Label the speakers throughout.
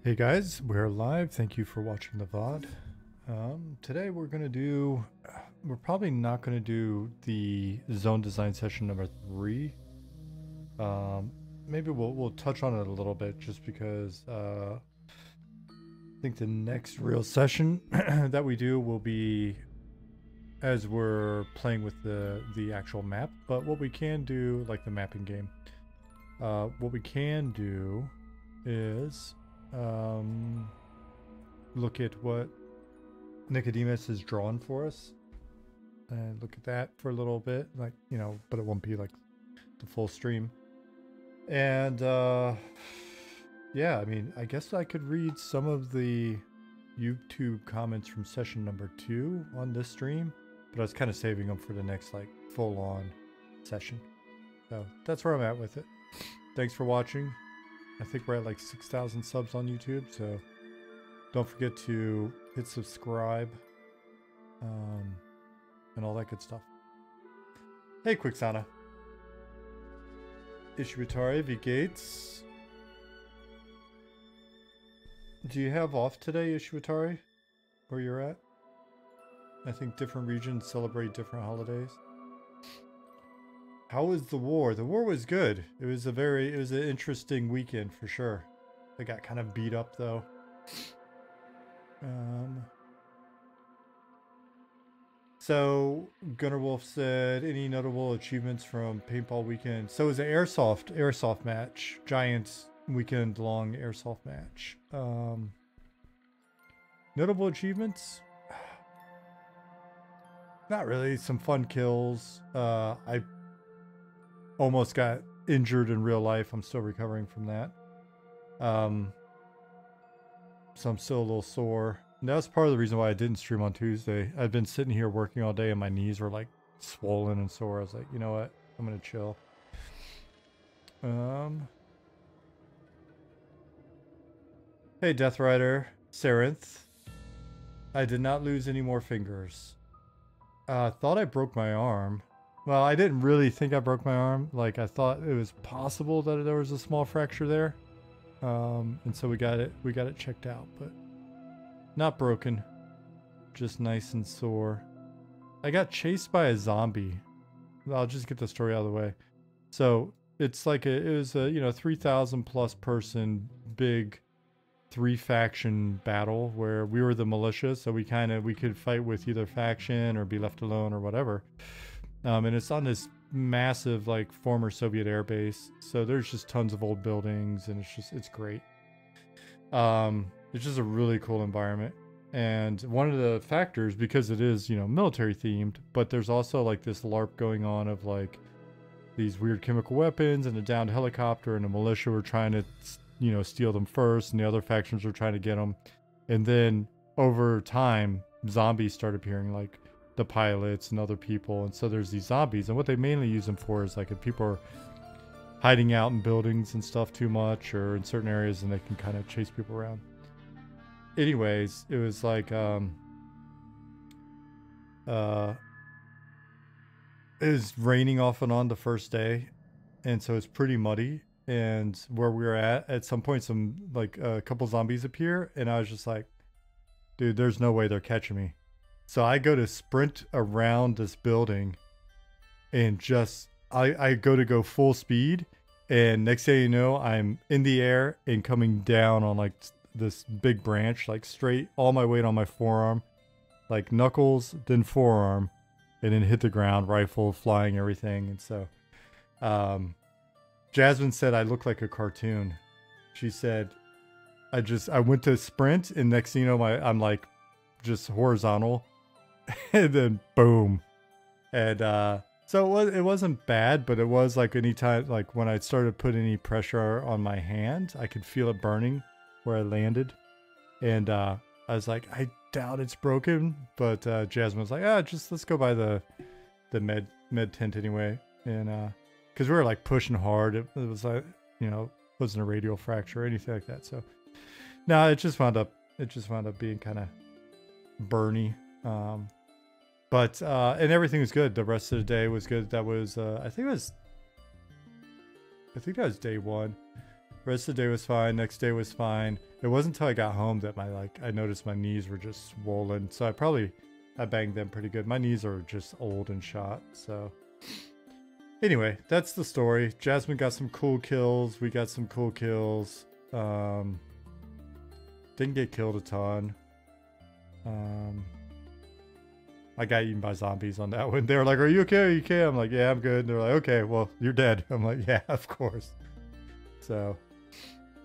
Speaker 1: Hey guys, we're live. Thank you for watching the VOD. Today we're probably not gonna do the zone design session number 3. Maybe we'll touch on it a little bit just because I think the next real session that we do will be as we're playing with the actual map. But what we can do, like the mapping game, what we can do is look at what Nicodemus has drawn for us and look at that for a little bit, like, you know, but it won't be like the full stream. And yeah, I mean, I guess I could read some of the YouTube comments from session number 2 on this stream, but I was kind of saving them for the next like full-on session. So that's where I'm at with it. Thanks for watching. I think we're at like 6,000 subs on YouTube, so don't forget to hit subscribe and all that good stuff. Hey, Quixana. Ishibatari, V Gates. Do you have off today, Ishibatari, where you're at? I think different regions celebrate different holidays. How was the war? The war was good. It was an interesting weekend for sure. I got kind of beat up though. So Gunnar Wolf said, any notable achievements from paintball weekend? So it was an airsoft match, Giants weekend long airsoft match. Notable achievements? Not really. Some fun kills. I almost got injured in real life. I'm still recovering from that. So I'm still a little sore. And that was part of the reason why I didn't stream on Tuesday. I'd been sitting here working all day and my knees were like swollen and sore. I was like, you know what? I'm gonna chill. Hey, Death Rider, Sarinth. I did not lose any more fingers. Thought I broke my arm. Well, I didn't really think I broke my arm. Like, I thought it was possible that there was a small fracture there. And so we got it checked out, but not broken. Just nice and sore. I got chased by a zombie. I'll just get the story out of the way. So it's like it was a, you know, 3,000 plus person big 3-faction battle where we were the militia. So we could fight with either faction or be left alone or whatever. And it's on this massive, like, former Soviet air base. So there's just tons of old buildings, and it's great. It's just a really cool environment. And one of the factors, because it is, you know, military themed, but there's also like this LARP going on of like these weird chemical weapons and a downed helicopter, and the militia were trying to, you know, steal them first, and the other factions were trying to get them. And then over time, zombies start appearing, like the pilots and other people, and so there's these zombies, and what they mainly use them for is like if people are hiding out in buildings and stuff too much or in certain areas, and they can kind of chase people around. Anyways, it was like it was raining off and on the first day, and so it's pretty muddy, and where we were at some point, some like a couple zombies appear, and I was just like, dude, there's no way they're catching me. So I go to sprint around this building, and just I go full speed, and next thing you know, I'm in the air and coming down on like this big branch, like straight, all my weight on my forearm, like knuckles, then forearm, and then hit the ground, rifle flying, everything. And so Jasmine said I look like a cartoon. She said I went to sprint, and next thing you know, I'm like just horizontal. And then boom. And so it wasn't bad, but it was like anytime, like when I started putting any pressure on my hand, I could feel it burning where I landed. And I was like, I doubt it's broken, but Jasmine was like, just let's go by the med tent anyway. And because we were like pushing hard, it was like, you know, it wasn't a radial fracture or anything like that. So no, it just wound up being kind of burny. But and everything was good. The rest of the day was good. That was I think that was day 1. Rest of the day was fine. Next day was fine. It wasn't until I got home that I noticed my knees were just swollen. So I banged them pretty good. My knees are just old and shot. So anyway, that's the story. Jasmine got some cool kills. We got some cool kills. Didn't get killed a ton. I got eaten by zombies on that one. They were like, "Are you okay? Are you okay?" I'm like, "Yeah, I'm good." And they're like, "Okay, well, you're dead." I'm like, "Yeah, of course." So,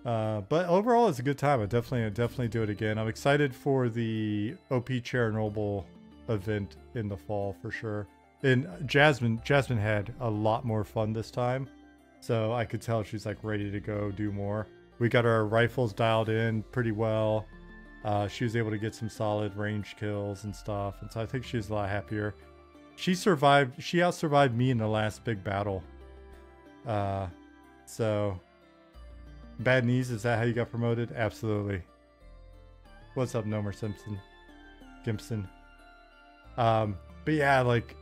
Speaker 1: but overall, it's a good time. I definitely do it again. I'm excited for the OP Chernobyl event in the fall for sure. And Jasmine had a lot more fun this time, so I could tell she's like ready to go do more. We got our rifles dialed in pretty well. She was able to get some solid range kills and stuff, and so I think she's a lot happier. She out-survived me in the last big battle. So bad knees, is that how you got promoted? Absolutely. What's up, Nomer Gimpson? But yeah, like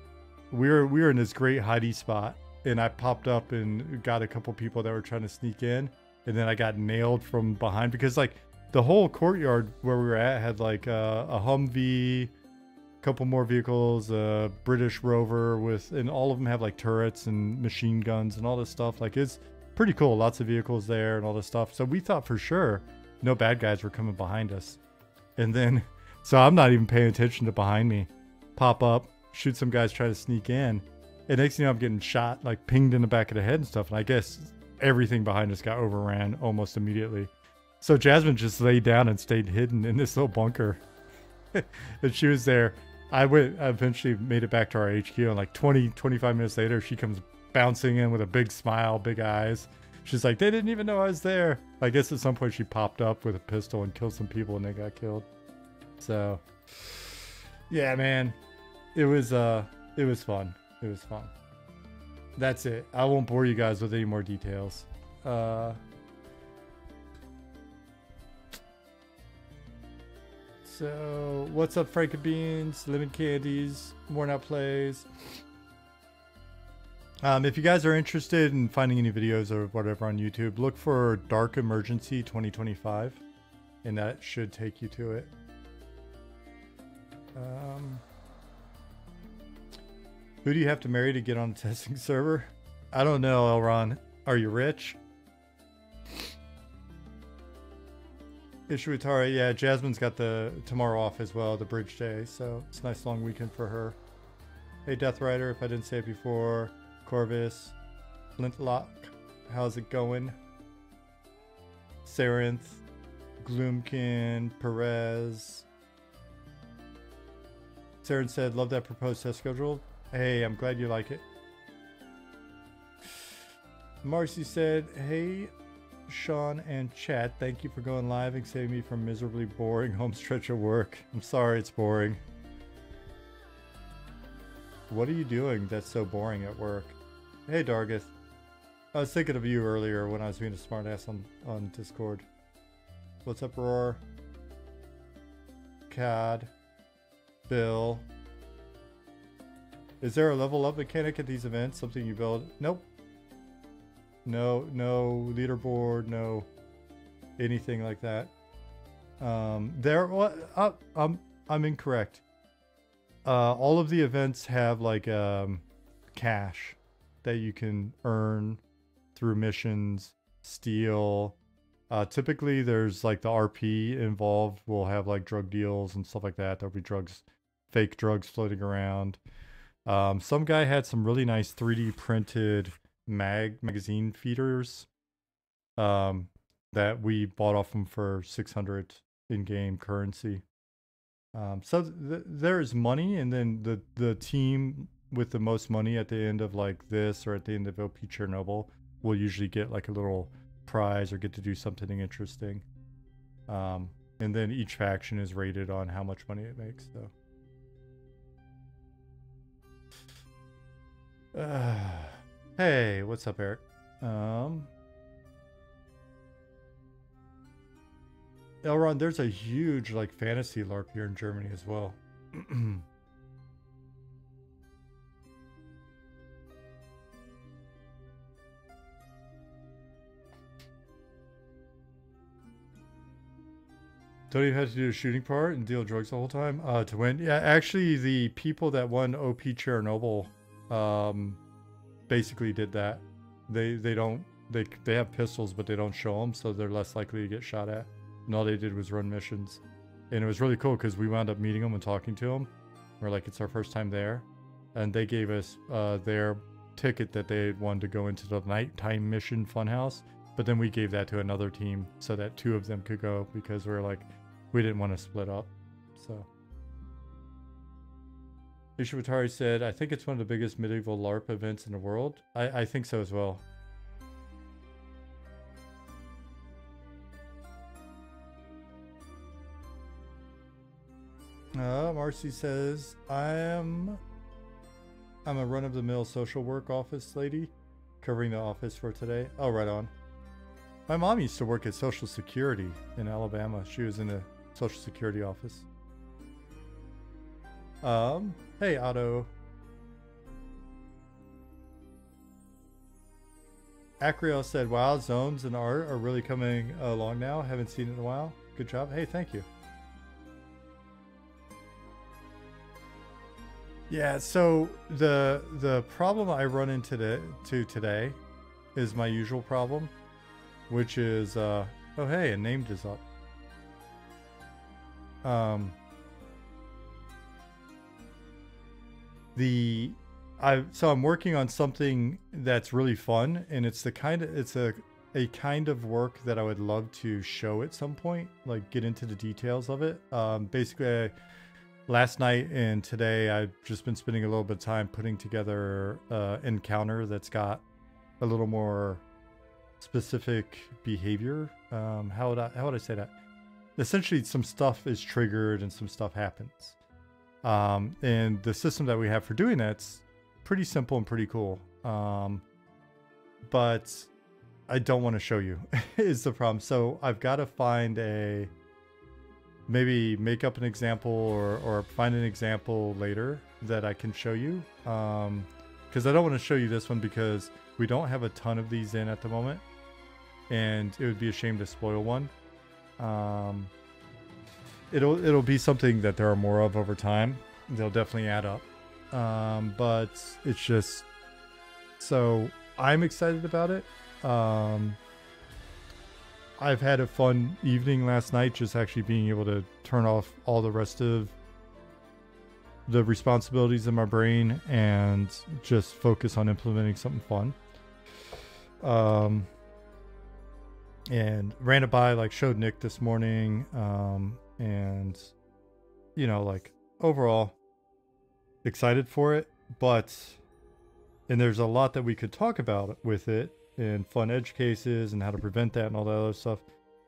Speaker 1: we were in this great hidey spot, and I popped up and got a couple people that were trying to sneak in, and then I got nailed from behind because like the whole courtyard where we were at had like a Humvee, a couple more vehicles, a British Rover and all of them have like turrets and machine guns and all this stuff. Like it's pretty cool. Lots of vehicles there and all this stuff. So we thought for sure no bad guys were coming behind us. And then, so I'm not even paying attention to behind me. Pop up, shoot some guys try to sneak in. And next thing you know, I'm getting shot, like pinged in the back of the head and stuff. And I guess everything behind us got overran almost immediately. So Jasmine just laid down and stayed hidden in this little bunker. And she was there. I eventually made it back to our HQ, and like 25 minutes later, she comes bouncing in with a big smile, big eyes. She's like, "They didn't even know I was there." I guess at some point she popped up with a pistol and killed some people and they got killed. So yeah, man, it was fun. It was fun. That's it. I won't bore you guys with any more details. So, what's up, Frankie Beans, Lemon Candies, Worn Out Plays? If you guys are interested in finding any videos or whatever on YouTube, look for Dark Emergency 2025, and that should take you to it. Who do you have to marry to get on a testing server? I don't know, Elron. Are you rich? Ishuatara, yeah, Jasmine's got the tomorrow off as well, the bridge day, so it's a nice long weekend for her. Hey, Death Rider, if I didn't say it before, Corvus, Flintlock, how's it going? Sarinth, Gloomkin, Perez. Saren said, love that proposed test schedule. Hey, I'm glad you like it. Marcy said, hey, Sean and chat, thank you for going live and saving me from miserably boring home stretch of work. I'm sorry it's boring. What are you doing that's so boring at work? Hey, Dargith. I was thinking of you earlier when I was being a smartass on Discord. What's up, Roar? Cad. Bill. Is there a level up mechanic at these events? Something you build? Nope. No leaderboard, no anything like that. I'm incorrect. All of the events have like cash that you can earn through missions, steal. Typically there's like the RP involved will have like drug deals and stuff like that. There'll be fake drugs floating around. Some guy had some really nice 3D printed magazine feeders that we bought off him for 600 in-game currency. So there's money, and then the team with the most money at the end of like this or at the end of OP Chernobyl will usually get like a little prize or get to do something interesting. And then each faction is rated on how much money it makes. So hey, what's up, Eric? Elron, there's a huge like fantasy LARP here in Germany as well. Don't even have to do a shooting part and deal drugs the whole time to win. Yeah, actually, the people that won OP Chernobyl basically did that. They don't they have pistols, but they don't show them, so they're less likely to get shot at. And all they did was run missions, and it was really cool because we wound up meeting them and talking to them. We're like, it's our first time there, and they gave us their ticket that they had won to go into the nighttime mission funhouse. But then we gave that to another team so that 2 of them could go because we were like, we didn't want to split up. So Ishiwatari said, I think it's one of the biggest medieval LARP events in the world. I think so as well. Marcy says, I'm a run-of-the-mill social work office lady, covering the office for today. Oh, right on. My mom used to work at Social Security in Alabama. She was in the Social Security office. Hey, Otto. Acriel said, wow, zones and art are really coming along now. Haven't seen it in a while. Good job. Hey, thank you. Yeah, so the problem I run into today is my usual problem, which is oh hey, a named is up. So I'm working on something that's really fun, and it's a kind of work that I would love to show at some point, like get into the details of it. Basically, last night and today, I've just been spending a little bit of time putting together an encounter that's got a little more specific behavior. How would I say that? Essentially, some stuff is triggered and some stuff happens. And the system that we have for doing that's pretty simple and pretty cool. But I don't want to show you is the problem. So I've got to find maybe make up an example or find an example later that I can show you. Because I don't want to show you this one because we don't have a ton of these in at the moment. And it would be a shame to spoil one. It'll be something that there are more of over time. They'll definitely add up. But it's just, so I'm excited about it. I've had a fun evening last night, just actually being able to turn off all the rest of the responsibilities in my brain and just focus on implementing something fun. And ran it by, like, showed Nick this morning. And, you know, like, overall excited for it, and there's a lot that we could talk about with it and fun edge cases and how to prevent that and all that other stuff,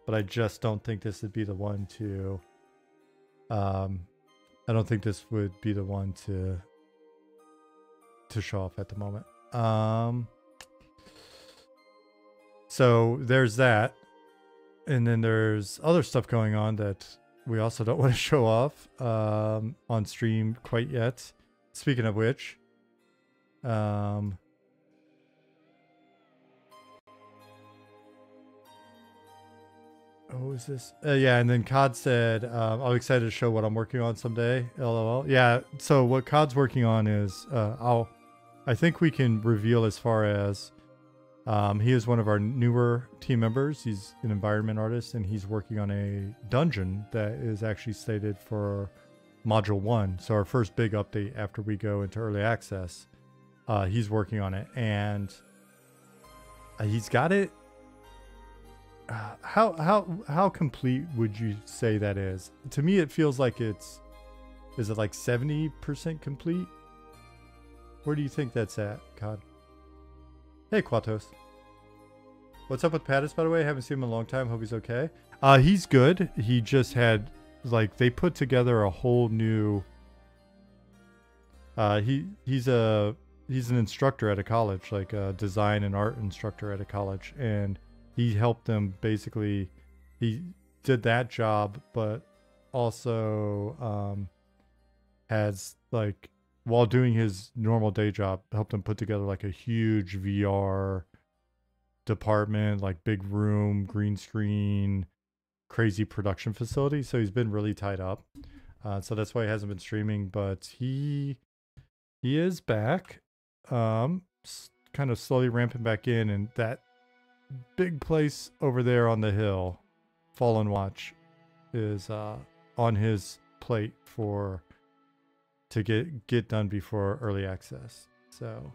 Speaker 1: but I just don't think this would be the one to I don't think this would be the one to show off at the moment. So there's that, and then there's other stuff going on that we also don't want to show off on stream quite yet. Speaking of which, oh, is this? Yeah, and then Cod said, I'm excited to show what I'm working on someday. LOL. Yeah, so what Cod's working on is, I think we can reveal as far as, he is one of our newer team members. He's an environment artist, and he's working on a dungeon that is actually slated for Module 1. So our first big update after we go into early access. He's working on it, and he's got it. How complete would you say that is? To me, it feels like is it like 70% complete? Where do you think that's at, Cod? Hey, Quatos. What's up with Pattis, by the way? Haven't seen him in a long time. Hope he's okay. He's good. He just had, like, they put together a whole new... He's an instructor at a college, like a design and art instructor at a college. And he helped them basically... He did that job, but also has, like... while doing his normal day job, helped him put together like a huge VR department, like big room, green screen, crazy production facility, so he's been really tied up. So that's why he hasn't been streaming, but he is back, kind of slowly ramping back in, and that big place over there on the hill, Fallen Watch, is on his plate to get done before early access. So,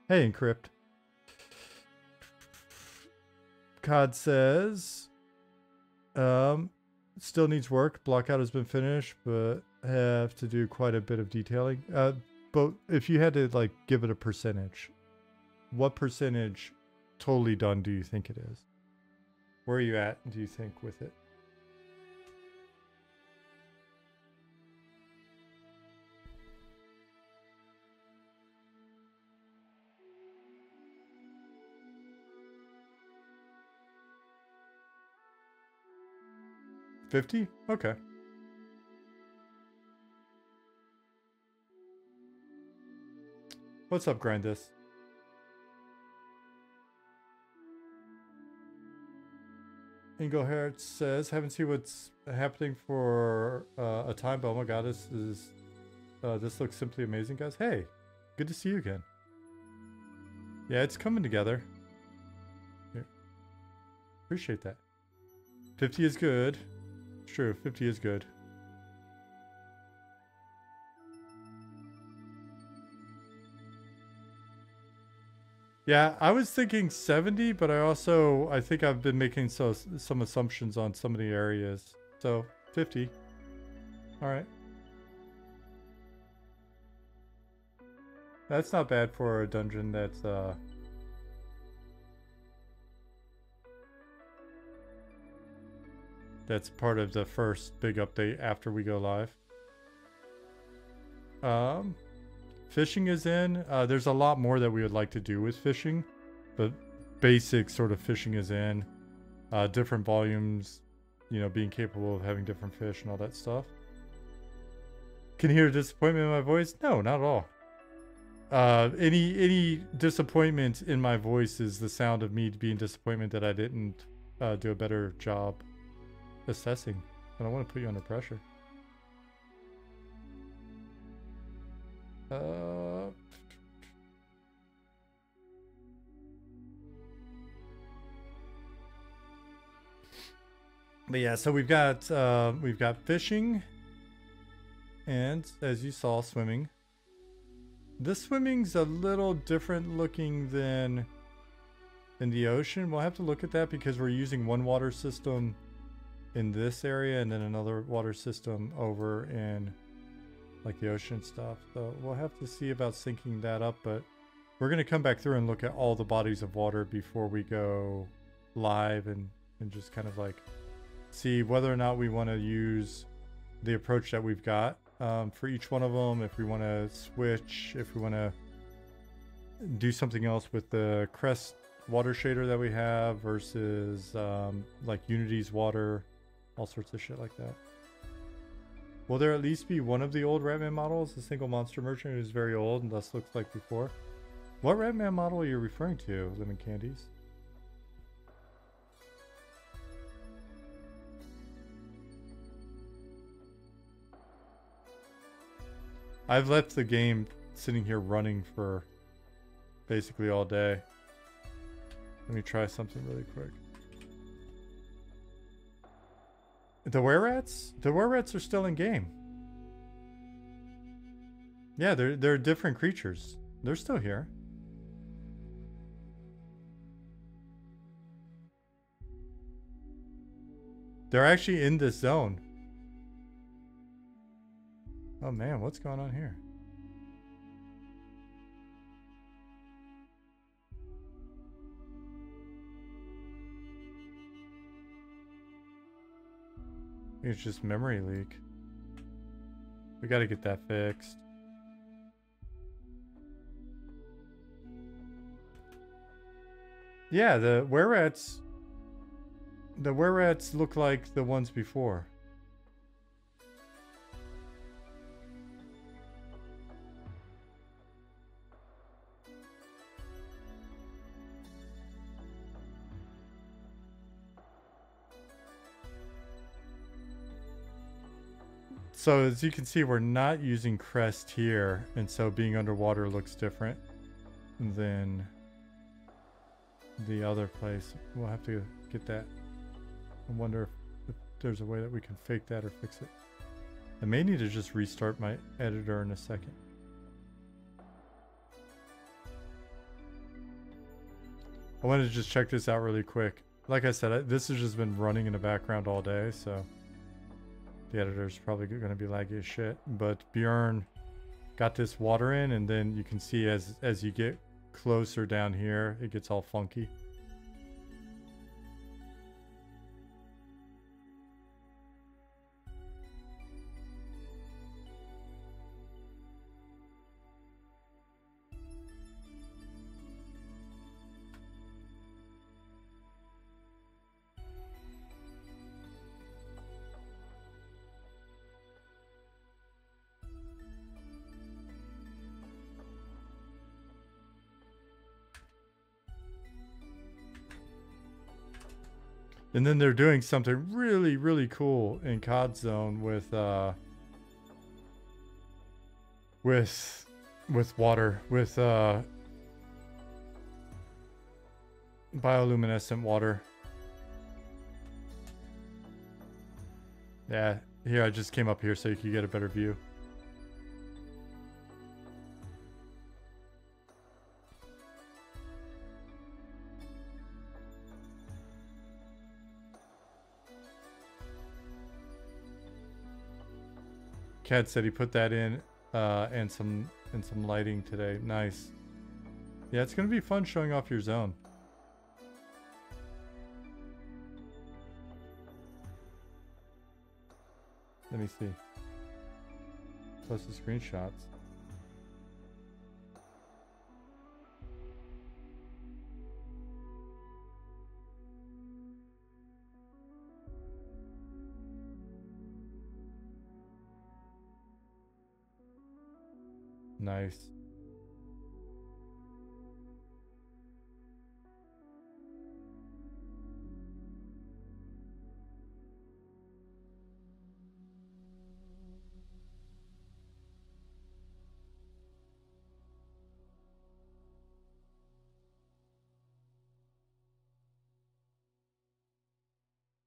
Speaker 1: hey, Encrypt. COD says, still needs work. Blockout has been finished, but have to do quite a bit of detailing. But if you had to like give it a percentage, what percentage totally done do you think it is? Where are you at, do you think, with it? $50? Okay. What's up, Grindus? Ingo Hertz says, haven't seen what's happening for a time, but oh my god, this looks simply amazing, guys. Hey, good to see you again. Yeah, it's coming together. Here. Appreciate that. 50 is good. It's true, 50 is good. Yeah, I was thinking 70, but I think I've been making some assumptions on some of the areas. So 50. All right. That's not bad for a dungeon that's part of the first big update after we go live. Fishing is in. There's a lot more that we would like to do with fishing, but basic sort of fishing is in. Different volumes, you know, being capable of having different fish and all that stuff. Can you hear disappointment in my voice? No, not at all. Any disappointment in my voice is the sound of me being disappointment that I didn't do a better job assessing. I don't want to put you under pressure. But yeah, so we've got fishing, and as you saw, swimming. This swimming's a little different looking than in the ocean. We'll have to look at that because we're using one water system in this area and then another water system over in like the ocean stuff. So we'll have to see about syncing that up, but we're going to come back through and look at all the bodies of water before we go live and just kind of like see whether or not we want to use the approach that we've got for each one of them. If we want to switch, if we want to do something else with the crest water shader that we have versus like Unity's water, all sorts of shit like that. Will there at least be one of the old Ratman models, a single monster merchant who's very old and thus looks like before? What Ratman model are you referring to, Lemon Candies? I've left the game sitting here running for basically all day. Let me try something really quick. The were-rats? The were-rats are still in game. Yeah, they're different creatures. They're still here. They're actually in this zone. Oh man, what's going on here? It's just memory leak. We gotta get that fixed. Yeah, the were-rats look like the ones before. So as you can see, we're not using crest here, and so being underwater looks different than the other place. We'll have to get that. I wonder if there's a way that we can fake that or fix it. I may need to just restart my editor in a second. I wanted to just check this out really quick. Like I said, this has just been running in the background all day, so the editor's probably going to be laggy as shit. But Bjorn got this water in, and then you can see as you get closer down here, it gets all funky. And then they're doing something really, really cool in COD Zone with water, with bioluminescent water. Yeah, here I just came up here so you could get a better view. Cat said he put that in and some lighting today. Nice. Yeah, it's gonna be fun showing off your zone. Let me see. Post the screenshots. Nice.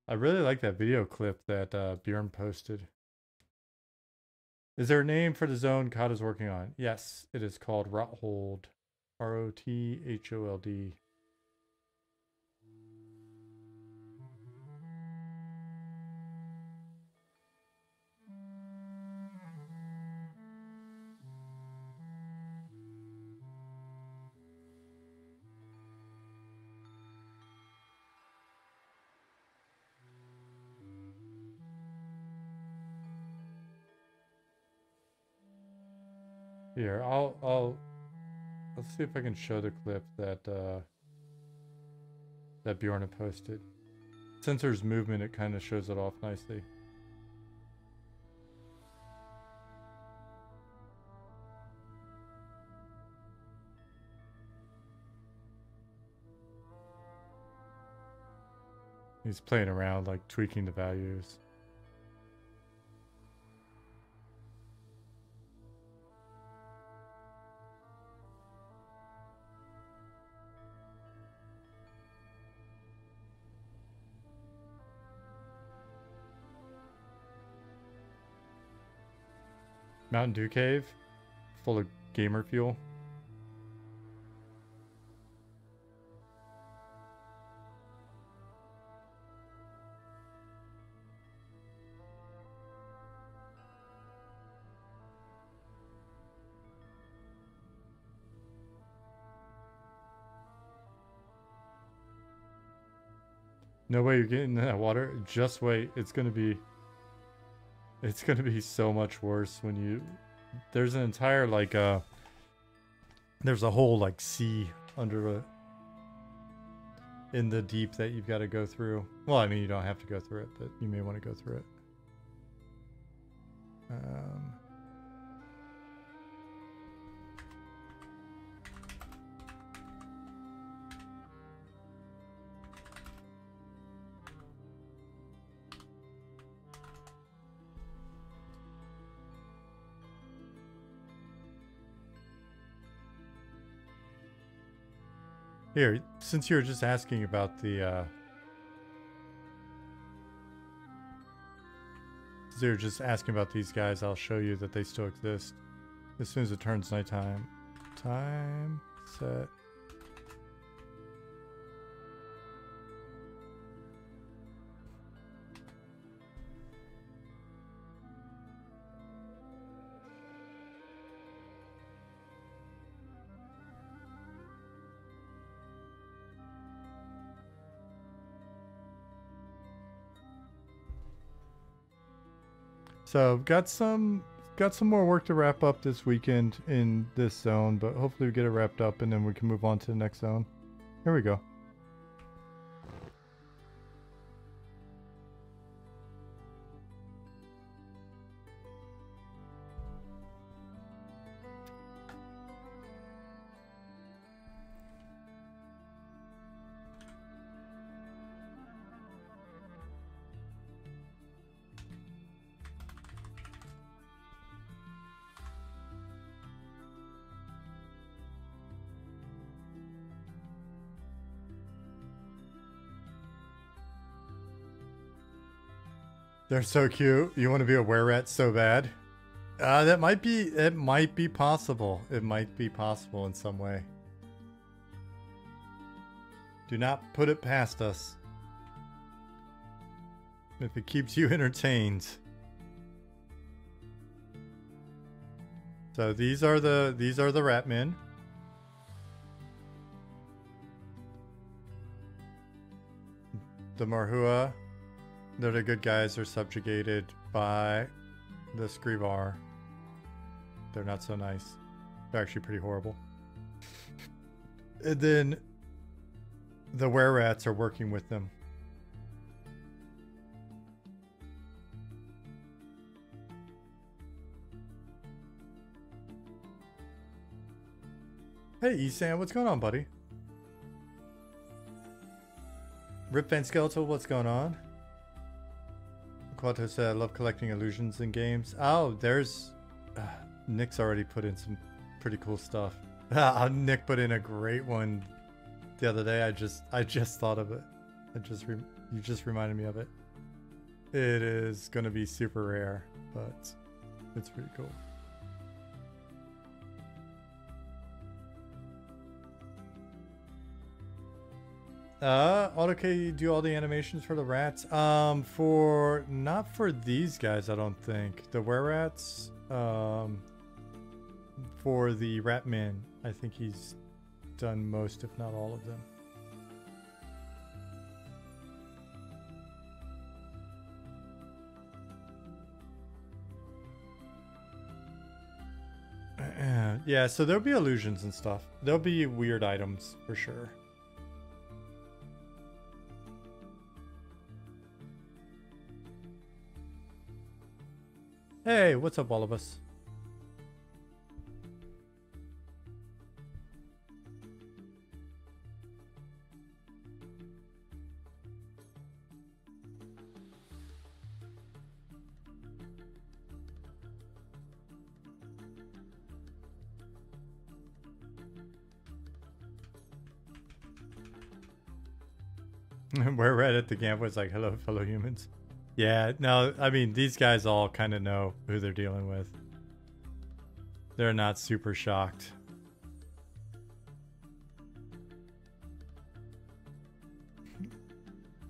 Speaker 1: I really like that video clip that Bjorn posted. Is there a name for the zone COD is working on? Yes, it is called Rothold. R-O-T-H-O-L-D. Here, let's see if I can show the clip that that Bjorn had posted. Since there's movement, it kind of shows it off nicely. He's playing around, like tweaking the values. Mountain Dew Cave, full of gamer fuel. No way you're getting that water. Just wait. It's gonna be so much worse when you. There's an entire like there's a whole like sea under in the deep that you've got to go through. Well, I mean you don't have to go through it, but you may want to go through it. Here, since you were just asking about the, since you were just asking about these guys, I'll show you that they still exist. As soon as it turns nighttime. Time, set. So got some more work to wrap up this weekend in this zone, but hopefully we get it wrapped up and then we can move on to the next zone. Here we go. They're so cute. You want to be a were-rat so bad? It might be possible. It might be possible in some way. Do not put it past us. If it keeps you entertained. So these are the rat men. The Marhua. They're the good guys. They're subjugated by the Scrivar. They're not so nice. They're actually pretty horrible. And then the were-rats are working with them. Hey, Esan, what's going on, buddy? Rip Van Skeletal, what's going on? Quato said, I love collecting illusions in games. Oh, there's... Nick's already put in some pretty cool stuff. Nick put in a great one the other day. I just thought of it. You just reminded me of it. It is going to be super rare, but it's pretty cool. AutoK do all the animations for the rats? Not for these guys, I don't think. The were-rats, for the rat men, I think he's done most, if not all of them. Yeah, so there'll be illusions and stuff. There'll be weird items for sure. Hey, what's up, all of us? We're right at the camp was like, hello, fellow humans. Yeah, no, I mean, these guys all kind of know who they're dealing with. They're not super shocked.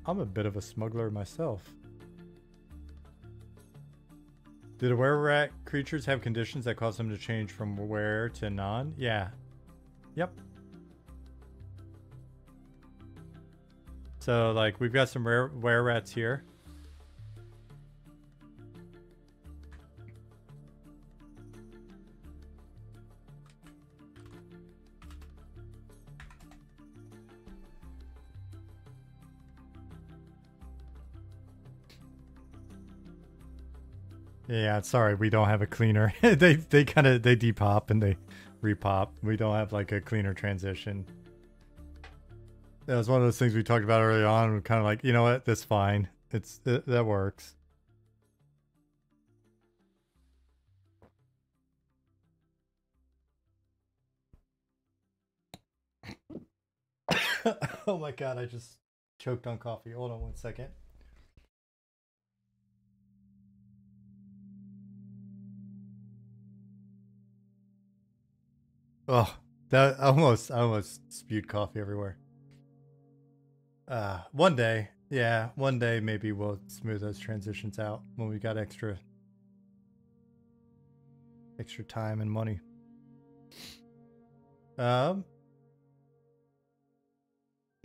Speaker 1: I'm a bit of a smuggler myself. Did were-rat creatures have conditions that cause them to change from were to non? Yeah. Yep. So, like, we've got some were-rats here. Yeah, sorry, we don't have a cleaner. they depop and they repop. We don't have like a cleaner transition. That was one of those things we talked about early on. We're kind of like, you know what, that's fine. That works. Oh my god, I just choked on coffee. Hold on one second. Oh, that I almost spewed coffee everywhere. One day, yeah, one day maybe we'll smooth those transitions out when we got extra time and money.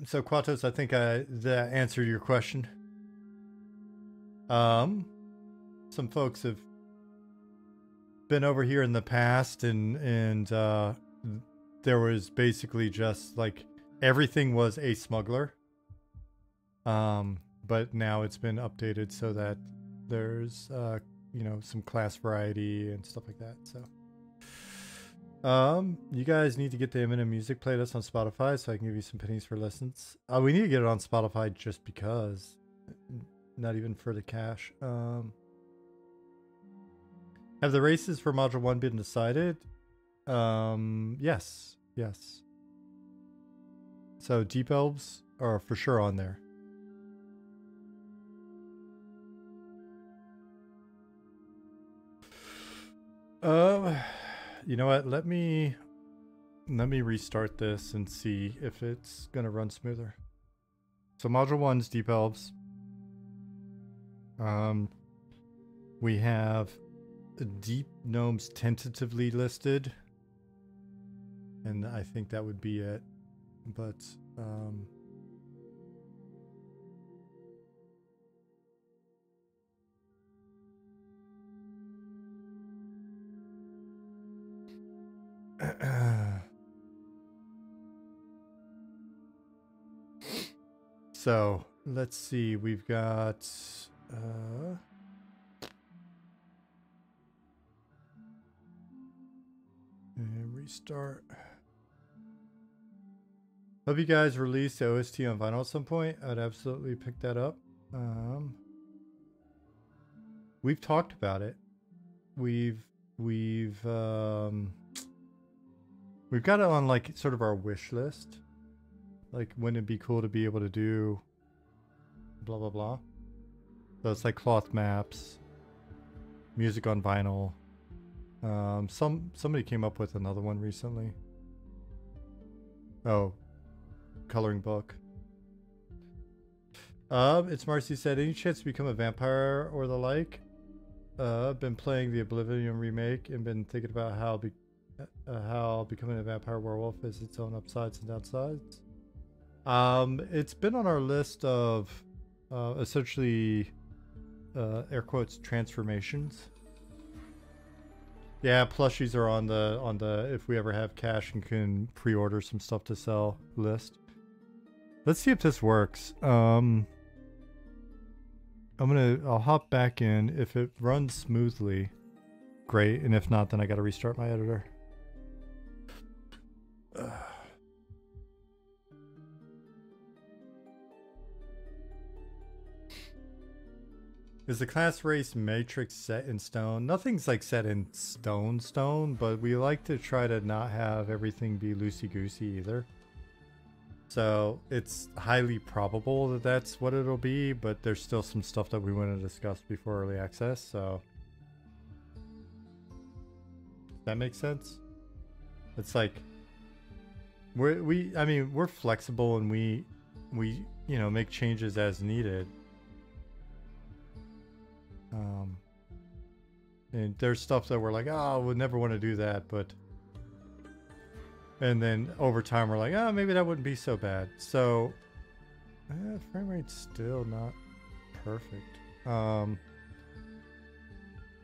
Speaker 1: So Quatos, I think that answered your question. Some folks have been over here in the past, and there was basically just like everything was a smuggler. But now it's been updated so that there's you know, some class variety and stuff like that. So you guys need to get the M&M music playlist on Spotify so I can give you some pennies for listens. We need to get it on Spotify just because, not even for the cash. Have the races for Module 1 been decided? Yes. So Deep Elves are for sure on there. You know what? Let me restart this and see if it's gonna run smoother. So Module 1's Deep Elves. We have Deep Gnomes tentatively listed, and I think that would be it. But so let's see, we've got and restart. Hope you guys release the OST on vinyl at some point. I'd absolutely pick that up. We've talked about it. We've got it on like sort of our wish list. Like, wouldn't it be cool to be able to do blah blah blah? So it's like cloth maps, music on vinyl. Somebody came up with another one recently. Oh, coloring book. It's Marcy said, any chance to become a vampire or the like? I've been playing the Oblivion remake and been thinking about how becoming a vampire werewolf is its own upsides and downsides. It's been on our list of essentially air quotes transformations. Yeah, plushies are on the if we ever have cash and can pre-order some stuff to sell list. Let's see if this works. I'll hop back in. If it runs smoothly, great, and if not, then I gotta restart my editor. Is the class race matrix set in stone? Nothing's like set in stone, but we like to try to not have everything be loosey-goosey either. So it's highly probable that that's what it'll be, but there's still some stuff that we want to discuss before early access, so... That makes sense? It's like... I mean, we're flexible and we, you know, make changes as needed. And there's stuff that we're like, oh, we'll never want to do that, but... And then over time we're like, oh, maybe that wouldn't be so bad. So, frame rate's still not perfect.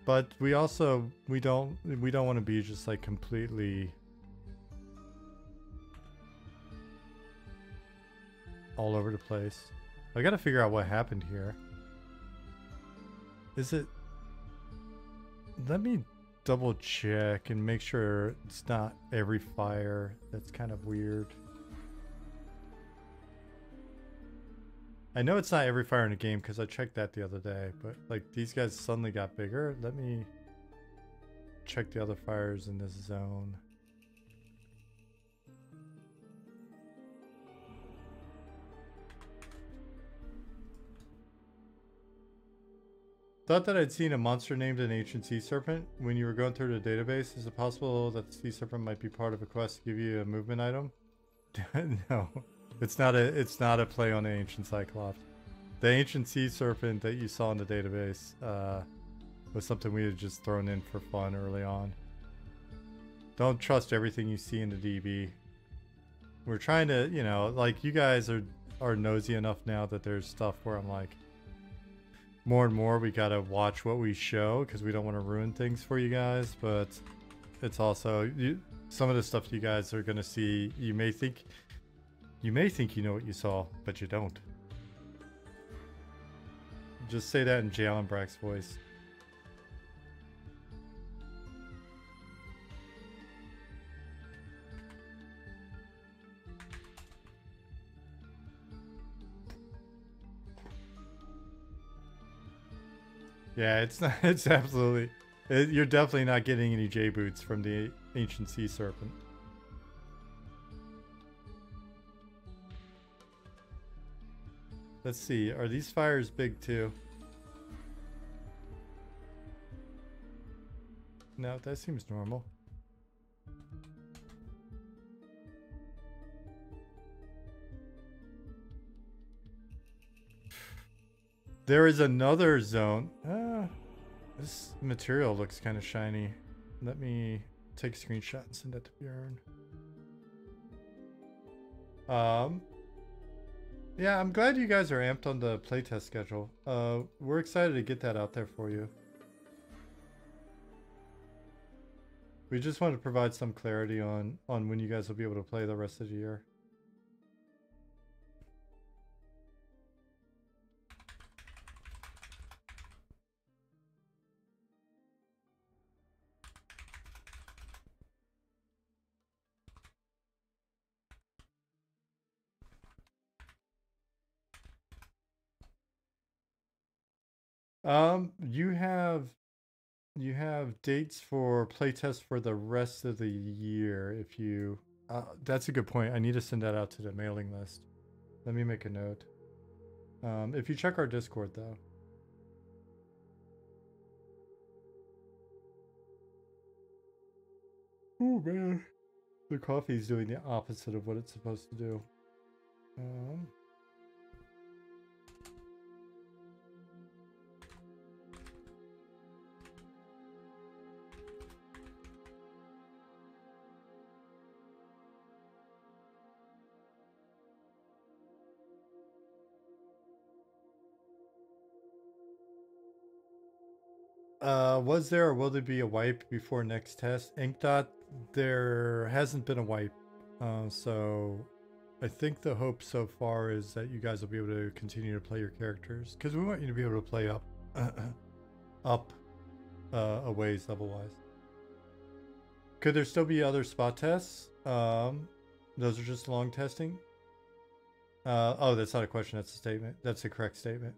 Speaker 1: But we also, we don't want to be just like completely all over the place. I gotta figure out what happened here. Is it... Let me double check and make sure it's not every fire. That's kind of weird. I know it's not every fire in the game because I checked that the other day, but like these guys suddenly got bigger. Let me check the other fires in this zone. Thought that I'd seen a monster named an ancient sea serpent when you were going through the database. Is it possible that the sea serpent might be part of a quest to give you a movement item? No, it's not a play on the ancient cyclops. The ancient sea serpent that you saw in the database was something we had just thrown in for fun early on. Don't trust everything you see in the DB. We're trying to, you know, like, you guys are nosy enough now that there's stuff where I'm like, more and more we gotta watch what we show because we don't want to ruin things for you guys. But it's also some of the stuff you guys are gonna see. You may think you know what you saw, but you don't. Just say that in Jalen Brack's voice. Yeah, it's not. It's absolutely. You're definitely not getting any J boots from the ancient sea serpent. Let's see. Are these fires big too? No, that seems normal. There is another zone. This material looks kind of shiny. Let me take a screenshot and send that to Bjorn. Yeah, I'm glad you guys are amped on the playtest schedule. We're excited to get that out there for you. We just want to provide some clarity on when you guys will be able to play the rest of the year. You have dates for playtest for the rest of the year. If you, that's a good point. I need to send that out to the mailing list. Let me make a note. If you check our Discord though. Oh man, the coffee's doing the opposite of what it's supposed to do. Was there or will there be a wipe before next test? Inkdot, there hasn't been a wipe. So I think the hope so far is that you guys will be able to continue to play your characters, because we want you to be able to play up a ways level-wise. Could there still be other spot tests? Those are just long testing. Oh, that's not a question, that's a statement. That's a correct statement.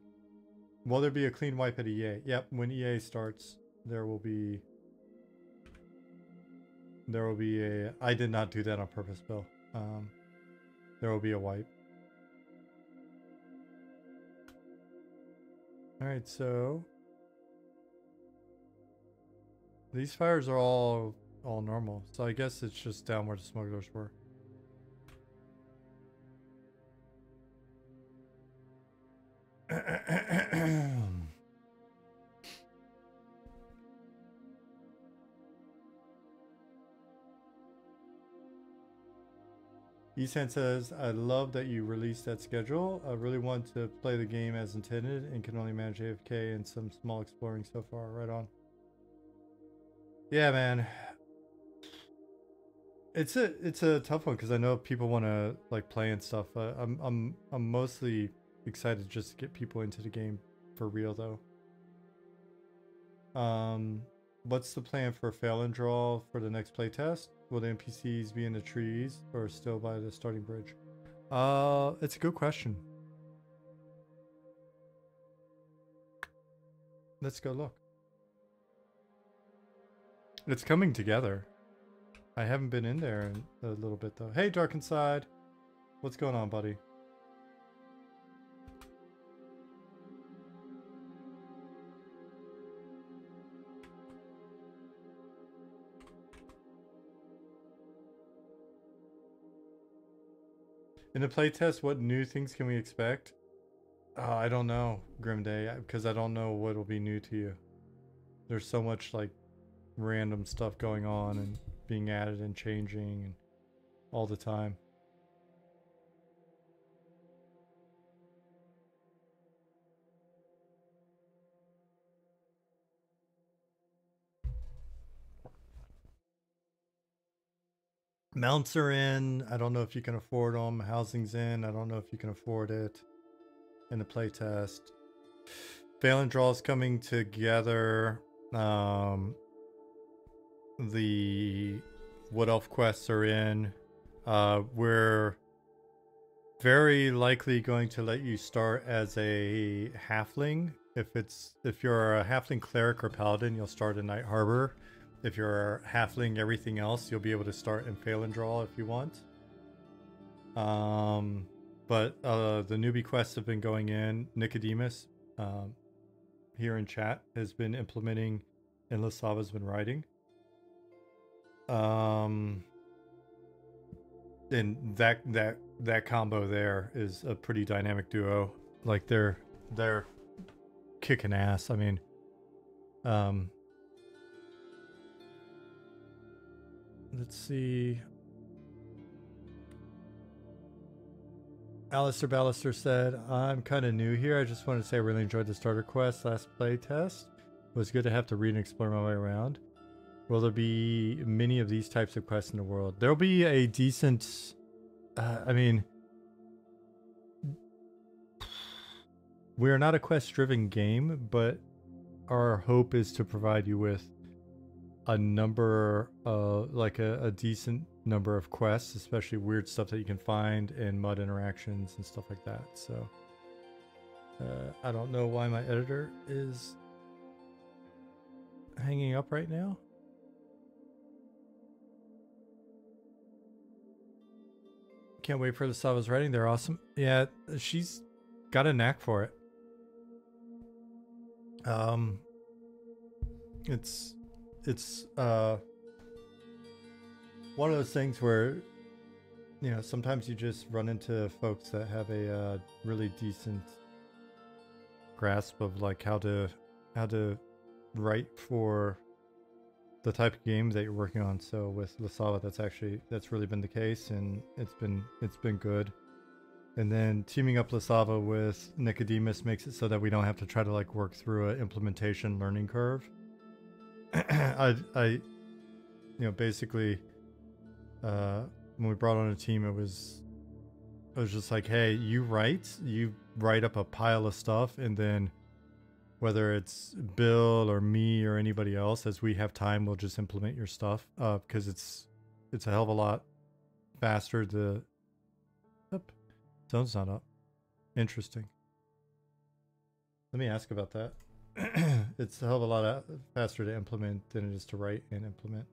Speaker 1: Will there be a clean wipe at EA? Yep, when EA starts, there will be a... I did not do that on purpose, Bill. There will be a wipe. Alright, so... these fires are all normal, so I guess it's just down where the smugglers were. Esan says, I love that you released that schedule. I really want to play the game as intended and can only manage AFK and some small exploring so far. Right on. Yeah, man. It's a tough one because I know people want to like play and stuff. I'm mostly excited just to get people into the game for real though. What's the plan for fail and draw for the next playtest? Will the NPCs be in the trees or still by the starting bridge? It's a good question. Let's go look. It's coming together. I haven't been in there in a little bit though. Hey, Dark Inside. What's going on, buddy? In the playtest, what new things can we expect? I don't know, Grimday, because I don't know what will be new to you. There's so much like random stuff going on and being added and changing and all the time. Mounts are in. I don't know if you can afford them. Housing's in. I don't know if you can afford it in the playtest. Fail and Draw is coming together. The Wood Elf quests are in. We're very likely going to let you start as a halfling. If you're a halfling cleric or paladin, you'll start in Night Harbor. If you're halfling everything else, you'll be able to start in Fail and Draw if you want. But the newbie quests have been going in. Nicodemus, here in chat, has been implementing, and Lasava's been writing. And that combo there is a pretty dynamic duo. Like they're kicking ass. I mean, let's see. Alistair Ballister said, I'm kind of new here. I just wanted to say I really enjoyed the starter quest last play test. It was good to have to read and explore my way around. Will there be many of these types of quests in the world? There'll be a decent... I mean... We're not a quest-driven game, but our hope is to provide you with a number, like a decent number of quests, especially weird stuff that you can find in mud interactions and stuff like that. So I don't know why my editor is hanging up right now. Can't wait for the Sava's writing. They're awesome. Yeah, she's got a knack for it. It's one of those things where, you know, sometimes you just run into folks that have a really decent grasp of like how to write for the type of game that you're working on. So with Lasava, that's really been the case, and it's been good. And then teaming up Lasava with Nicodemus makes it so that we don't have to try to like work through an implementation learning curve. I you know, basically when we brought on a team, it was just like, hey, you write up a pile of stuff, and then whether it's Bill or me or anybody else, as we have time, we'll just implement your stuff, because it's a hell of a lot faster to... Oop, sound's not up. Interesting. Let me ask about that. It's a hell of a lot faster to implement than it is to write and implement.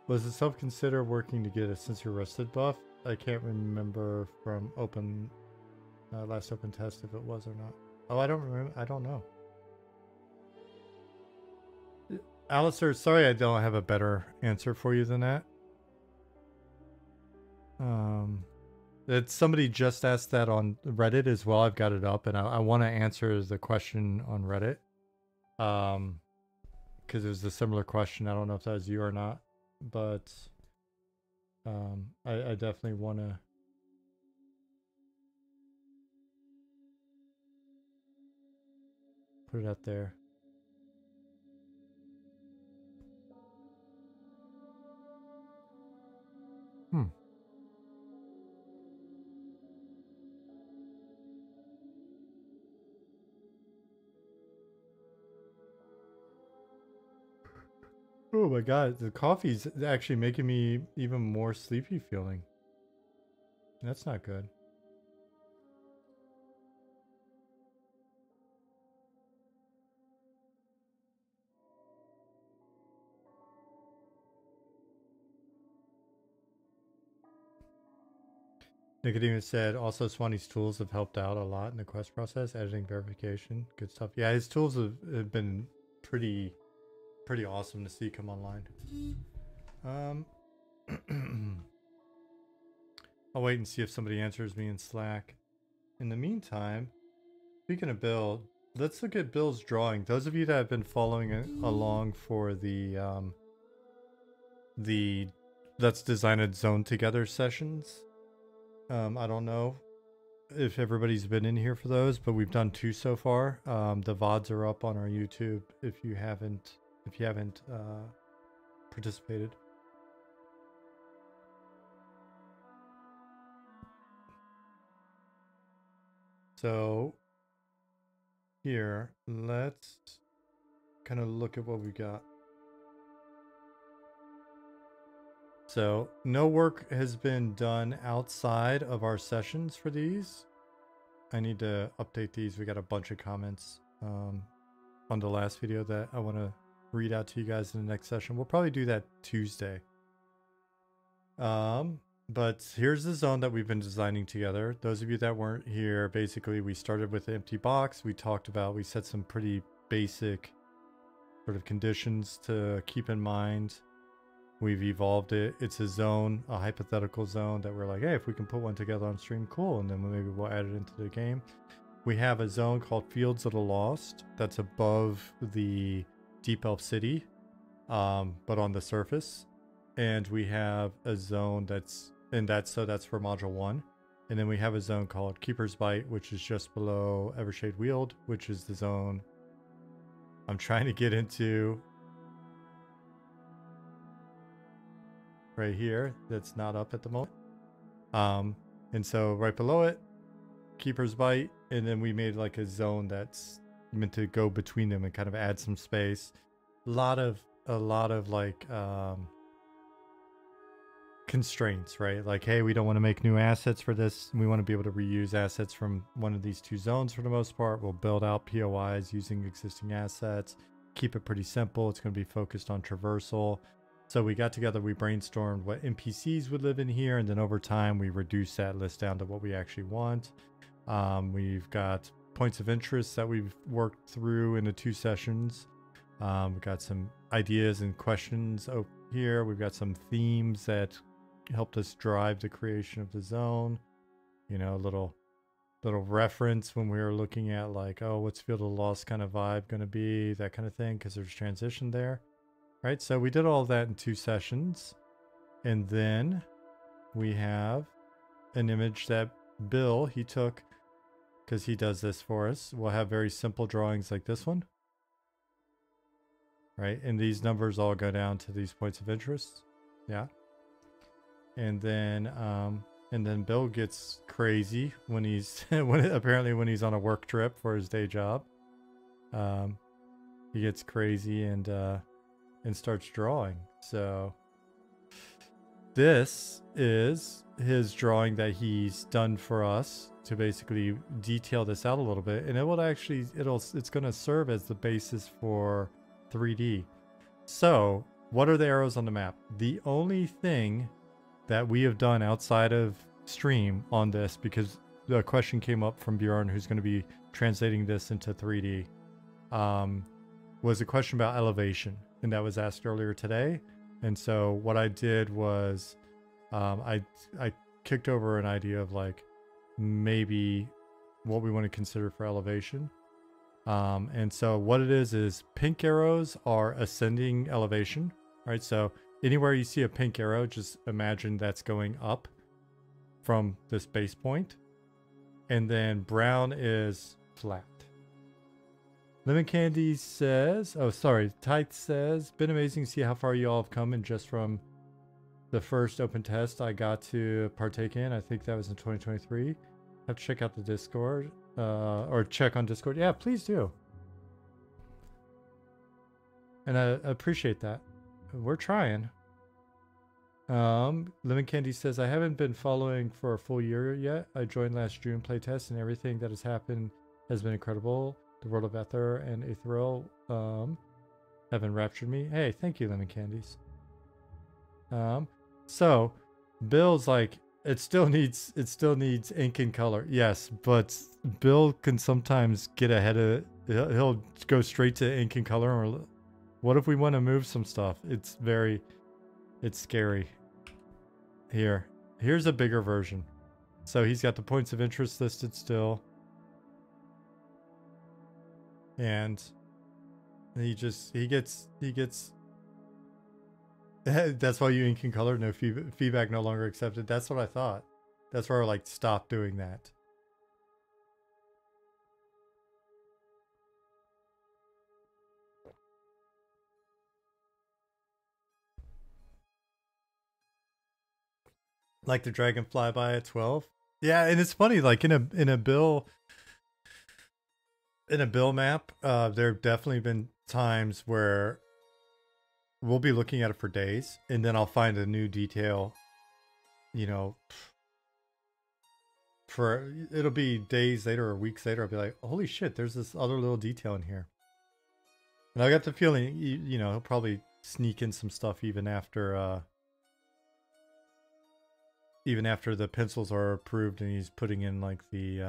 Speaker 1: Was it self-consider working to get a Since You're Rested buff? I can't remember from last open test if it was or not. Oh, I don't remember. I don't know. Alistair, sorry I don't have a better answer for you than that. Somebody just asked that on Reddit as well. I've got it up, and I want to answer the question on Reddit. Because it was a similar question. I don't know if that was you or not, but I definitely want to put it out there. Oh my god, the coffee's actually making me even more sleepy feeling. That's not good. Nicodemus said, also Swanee's tools have helped out a lot in the quest process, editing, verification, good stuff. Yeah, his tools have been pretty awesome to see come online. I'll wait and see if somebody answers me in Slack. In the meantime, speaking of Bill, let's look at Bill's drawing. Those of you that have been following along for the Let's Design a Zone Together sessions. I don't know if everybody's been in here for those, but we've done 2 so far. The VODs are up on our YouTube if you haven't participated. So here, let's kind of look at what we got. So no work has been done outside of our sessions for these. I need to update these. We got a bunch of comments on the last video that I want to read out to you guys in the next session. We'll probably do that Tuesday. But here's the zone that we've been designing together. Those of you that weren't here, basically we started with an empty box. We set some pretty basic sort of conditions to keep in mind. We've evolved it. It's a zone, a hypothetical zone that we're like, hey, if we can put one together on stream, cool. And then maybe we'll add it into the game. We have a zone called Fields of the Lost that's above the Deep Elf City, but on the surface. And we have a zone that's for module 1. And then we have a zone called Keeper's Bite, which is just below Evershade Weald, which is the zone I'm trying to get into right here. That's not up at the moment. And so right below it, Keeper's Bite, and then we made like a zone that's meant to go between them and kind of add some space. A lot of like constraints, right? Like, hey, we don't want to make new assets for this. We want to be able to reuse assets from one of these 2 zones for the most part. We'll build out POIs using existing assets, keep it pretty simple. It's going to be focused on traversal. So we got together, we brainstormed what NPCs would live in here, and then over time we reduced that list down to what we actually want. We've got points of interest that we've worked through in the 2 sessions. We've got some ideas and questions over here. We've got some themes that helped us drive the creation of the zone. You know, a little reference when we were looking at like, oh, what's Field of the Lost kind of vibe going to be, that kind of thing, because there's transition there. Right, so we did all of that in 2 sessions. And then we have an image that Bill, he took, because he does this for us. We'll have very simple drawings like this one. Right, and these numbers all go down to these points of interest. Yeah. And then Bill gets crazy when he's when he's on a work trip for his day job. He gets crazy and starts drawing. So this is his drawing that he's done for us to basically detail this out a little bit, and it will actually it's going to serve as the basis for 3D. So what are the arrows on the map? The only thing that we have done outside of stream on this, because the question came up from Bjorn, who's going to be translating this into 3D, was a question about elevation. And that was asked earlier today. And so what I did was I kicked over an idea of like maybe what we want to consider for elevation. And so what it is pink arrows are ascending elevation, right? So anywhere you see a pink arrow, just imagine that's going up from this base point. And then brown is flat. Lemon Candy says, oh, sorry, Tithe says, been amazing to see how far you all have come and just from the first open test I got to partake in. I think that was in 2023. Have to check out the Discord, or check on Discord. Yeah, please do. And I appreciate that. We're trying. Lemon Candy says, I haven't been following for a full year yet. I joined last June playtest and everything that has happened has been incredible. The world of Ether and Ethereal have enraptured me. Hey, thank you, Lemon Candies. So Bill's like, it still needs ink and color. Yes, but Bill can sometimes get ahead of he'll go straight to ink and color. Or what if we want to move some stuff? It's scary. Here's a bigger version. So he's got the points of interest listed still. And he gets that's why you ink and color, no feedback no longer accepted. That's what I thought. That's where I like stopped doing that. Like the dragon flyby at 12. Yeah, and it's funny, like in a bill map, there have definitely been times where we'll be looking at it for days, and then I'll find a new detail, you know, it'll be days later or weeks later. I'll be like, holy shit, there's this other little detail in here. And I got the feeling, you know, he'll probably sneak in some stuff even after the pencils are approved and he's putting in like the,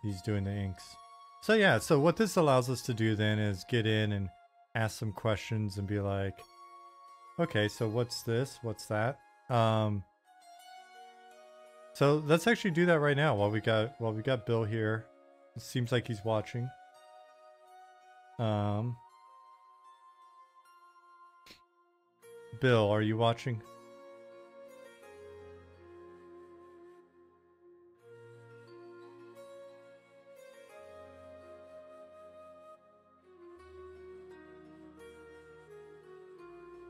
Speaker 1: he's doing the inks. So yeah, so what this allows us to do then is get in and ask some questions and be like, okay, so what's this? What's that? So let's actually do that right now while we got Bill here. It seems like he's watching. Bill, are you watching?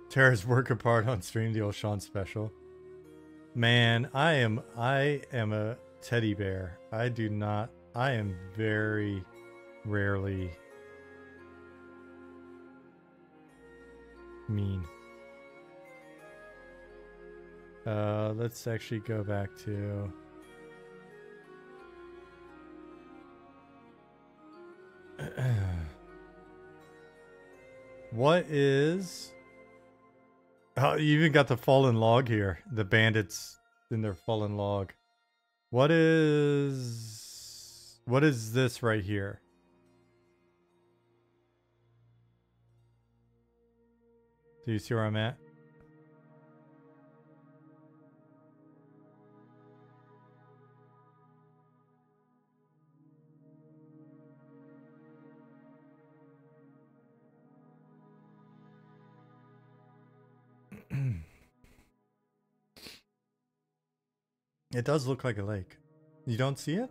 Speaker 1: Tara's work apart on stream, the old Sean special. Man, I am a teddy bear. I am very rarely mean. Let's actually go back to what is... Oh, you even got the fallen log here. The bandits in their fallen log. What is this right here? Do you see where I'm at? It does look like a lake. You don't see it?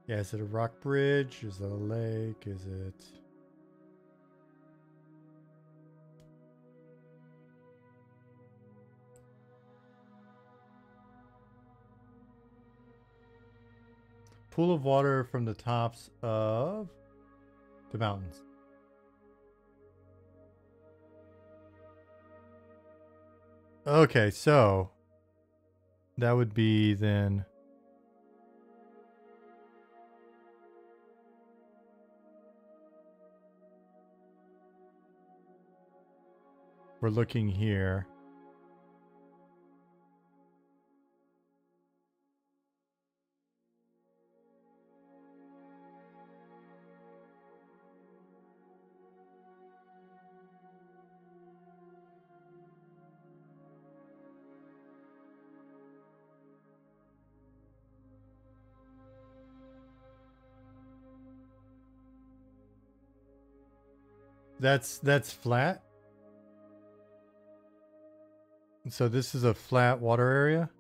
Speaker 1: Yeah, is it a rock bridge? Is it a lake? Is it... Pool of water from the tops of the mountains. Okay, so that would be then... We're looking here. That's flat. So this is a flat water area.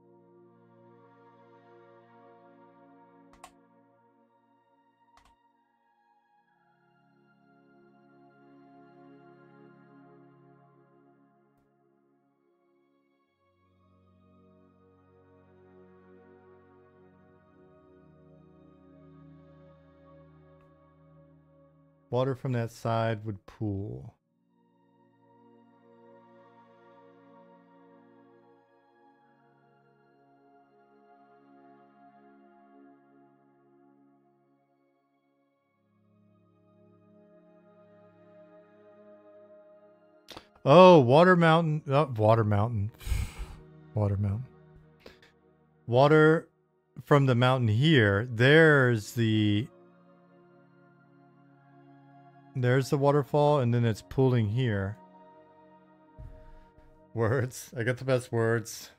Speaker 1: Water from that side would pool. Oh, water mountain. Water mountain. Water mountain. Water from the mountain here. There's the waterfall, and then it's pooling here. Words. I got the best words.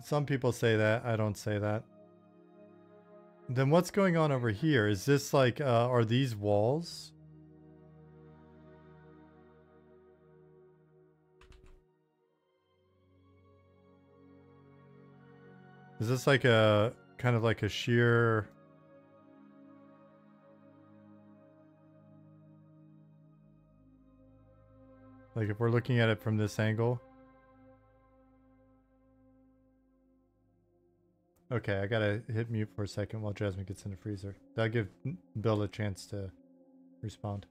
Speaker 1: Some people say that. I don't say that. Then what's going on over here? Is this like, are these walls? Is this like a, kind of like a sheer... Like if we're looking at it from this angle? Okay, I gotta hit mute for a second while Jasmine gets in the freezer. That'll give Bill a chance to respond.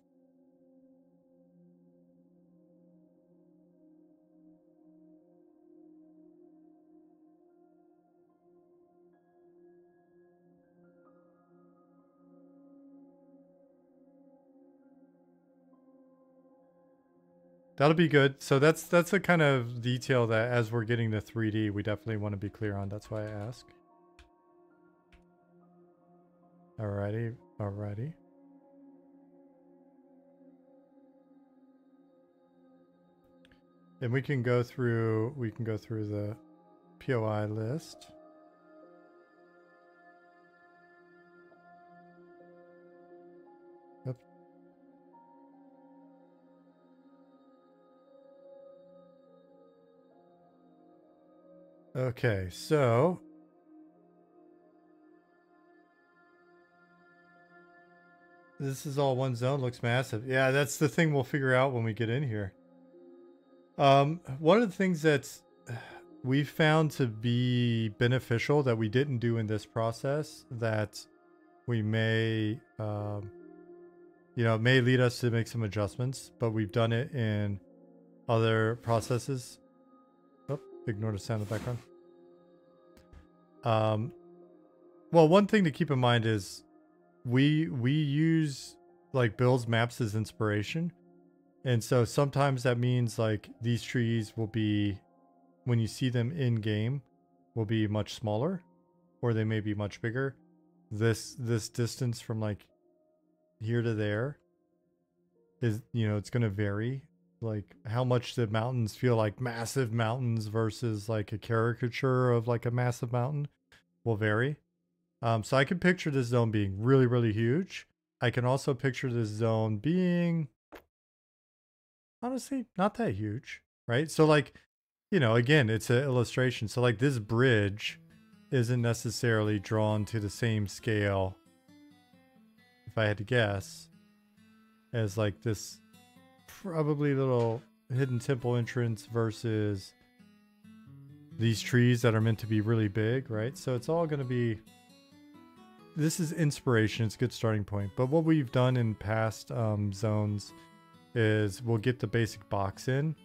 Speaker 1: That'll be good. So that's a kind of detail that as we're getting to 3D, we definitely want to be clear on. That's why I ask. Alrighty, alrighty. And we can go through the POI list. Yep. Okay, so this is all one zone, looks massive. Yeah, that's the thing we'll figure out when we get in here. One of the things that we found to be beneficial that we didn't do in this process that we may, you know, may lead us to make some adjustments, but we've done it in other processes. Oh, ignore the sound in the background. Well, one thing to keep in mind is we use like Bill's maps as inspiration. And so sometimes that means like these trees will be, when you see them in game, will be much smaller, or they may be much bigger. This distance from like here to there is, you know, it's going to vary. Like how much the mountains feel like massive mountains versus like a caricature of like a massive mountain will vary. So I can picture this zone being really, really huge. I can also picture this zone being honestly not that huge, right? So like, you know, again, it's an illustration. So like this bridge isn't necessarily drawn to the same scale, if I had to guess, as like this probably little hidden temple entrance versus these trees that are meant to be really big, right? So it's all going to be, this is inspiration. It's a good starting point. But what we've done in past zones is we'll get the basic box in,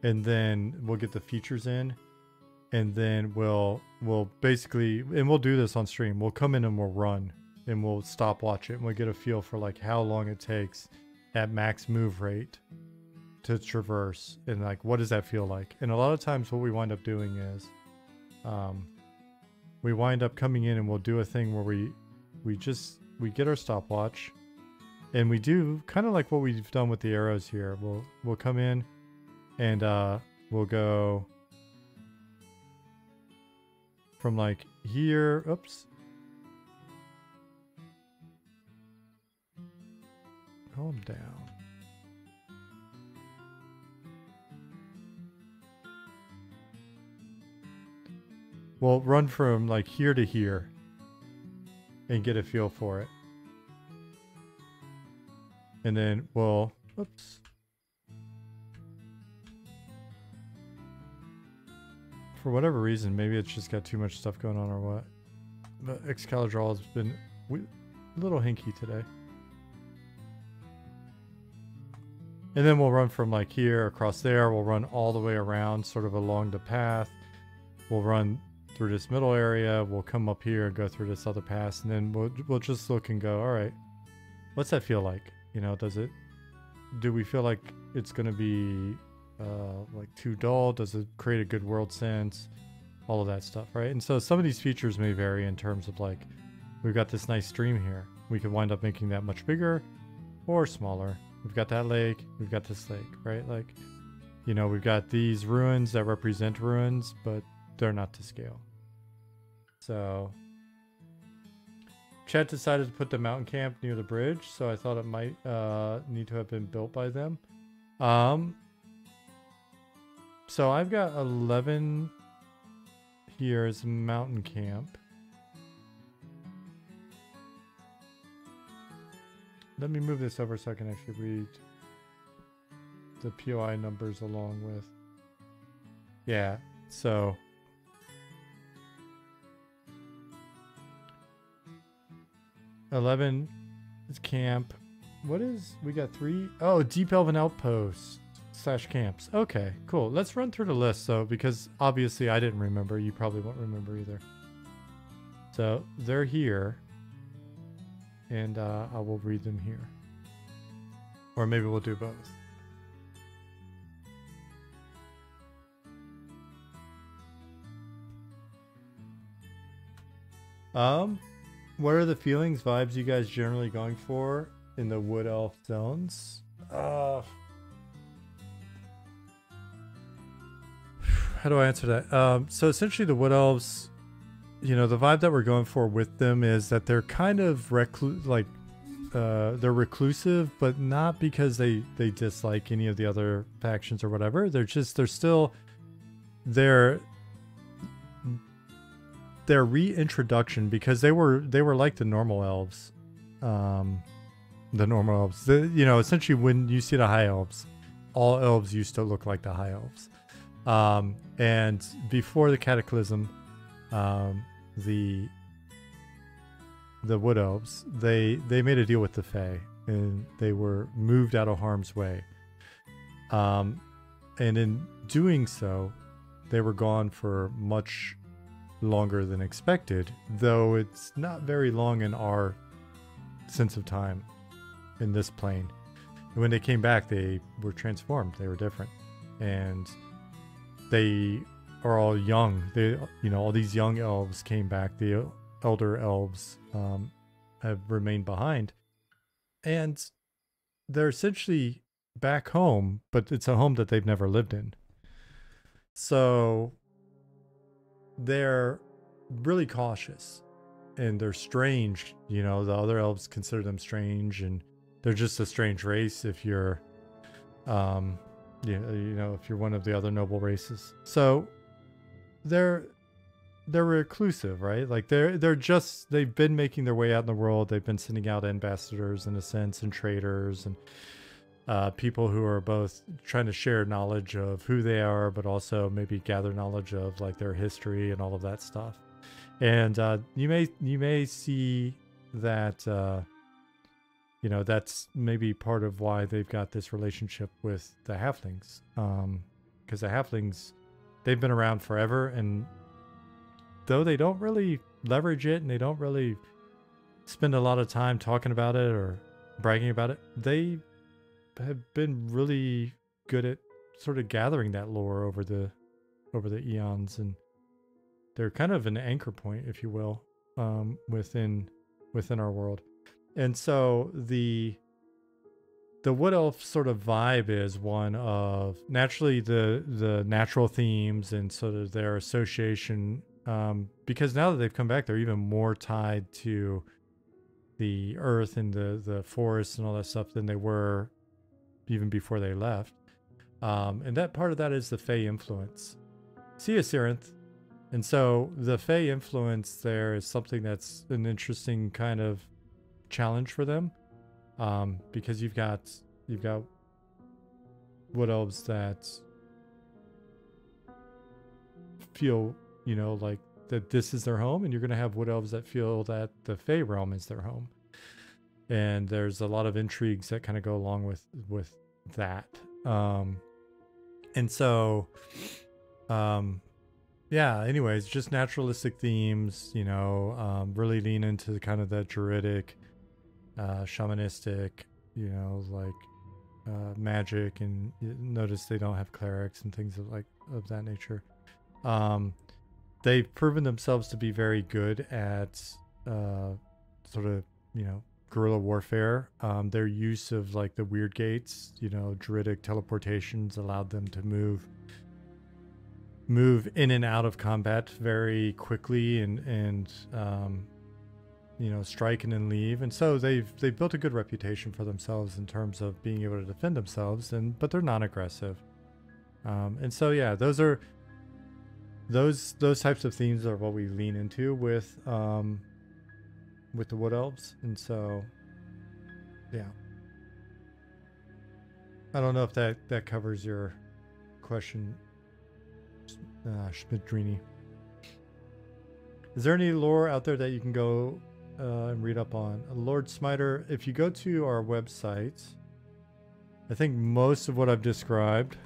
Speaker 1: and then we'll get the features in, and then we'll basically, and we'll do this on stream. We'll come in and we'll run, and we'll stop watch it, and we'll get a feel for like how long it takes at max move rate to traverse, and like what does that feel like. And a lot of times what we wind up doing is we wind up coming in and we'll do a thing where we get our stopwatch, and we do kind of like what we've done with the arrows here. We'll come in and we'll go from like here. Oops. Calm down. We'll run from like here to here and get a feel for it. And then we'll, oops. For whatever reason, maybe it's just got too much stuff going on or what. But Excalibur has been a little hinky today. And then we'll run from like here across there. We'll run all the way around, sort of along the path. We'll run through this middle area. We'll come up here and go through this other pass. And then we'll just look and go, all right, what's that feel like? You know, do we feel like it's going to be like too dull? Does it create a good world sense? All of that stuff, right? And so some of these features may vary in terms of like, we've got this nice stream here. We could wind up making that much bigger or smaller. We've got that lake, we've got this lake, right? Like, you know, we've got these ruins that represent ruins, but they're not to scale. So, Chet decided to put the mountain camp near the bridge, so I thought it might need to have been built by them. So I've got 11 here as a mountain camp. Let me move this over so I can actually read the POI numbers along with. Yeah, so 11 is camp. What is, we got 3? Oh, Deep Elven Outpost / camps. Okay, cool. Let's run through the list, so, because obviously I didn't remember. You probably won't remember either. So they're here. And I will read them here. Or maybe we'll do both. What are the feelings, vibes you guys generally going for in the Wood Elf zones? How do I answer that? So essentially the Wood Elves, you know, the vibe that we're going for with them is that they're kind of they're reclusive, but not because they dislike any of the other factions or whatever. They're their reintroduction, because they were like the normal elves. The normal elves. You know, essentially when you see the high elves, all elves used to look like the high elves. And before the cataclysm, the Wood Elves, they made a deal with the Fae, and they were moved out of harm's way. And in doing so, they were gone for much longer than expected, though it's not very long in our sense of time in this plane. And when they came back, they were transformed. They were different, and they are all young. They, you know, all these young elves came back. The elder elves have remained behind, and they're essentially back home, but it's a home that they've never lived in. So they're really cautious, and they're strange. You know, the other elves consider them strange, and they're just a strange race if you're you know, if you're one of the other noble races. So they're reclusive, right? Like they've been making their way out in the world. They've been sending out ambassadors in a sense, and traders, and people who are both trying to share knowledge of who they are, but also maybe gather knowledge of like their history and all of that stuff. And you may see that you know, that's maybe part of why they've got this relationship with the halflings, because the halflings, they've been around forever, and though they don't really leverage it and they don't really spend a lot of time talking about it or bragging about it, they have been really good at sort of gathering that lore over the eons, and they're kind of an anchor point, if you will, within our world. And so the Wood Elf sort of vibe is one of naturally the natural themes and sort of their association Because now that they've come back, they're even more tied to the earth and the forests and all that stuff than they were even before they left. And that part of that is the Fey influence. See you, Sirinth. And so the Fey influence there is something that's an interesting kind of challenge for them, because you've got wood elves that feel, you know, like that this is their home, and you're going to have wood elves that feel that the Fey realm is their home. And there's a lot of intrigues that kind of go along with that. And so, yeah, anyways, just naturalistic themes, you know, really lean into kind of the druidic, shamanistic, you know, like magic, and notice they don't have clerics and things of that nature. They've proven themselves to be very good at sort of, you know, guerrilla warfare. Their use of like the weird gates, you know, druidic teleportations allowed them to move in and out of combat very quickly and you know, strike and then leave. And so they've built a good reputation for themselves in terms of being able to defend themselves, but they're non-aggressive. And so yeah, those types of themes are what we lean into with the wood elves. And so yeah, I don't know if that covers your question, Schmidrini. Is there any lore out there that you can go and read up on? Lord Smiter, if you go to our website, I think most of what I've described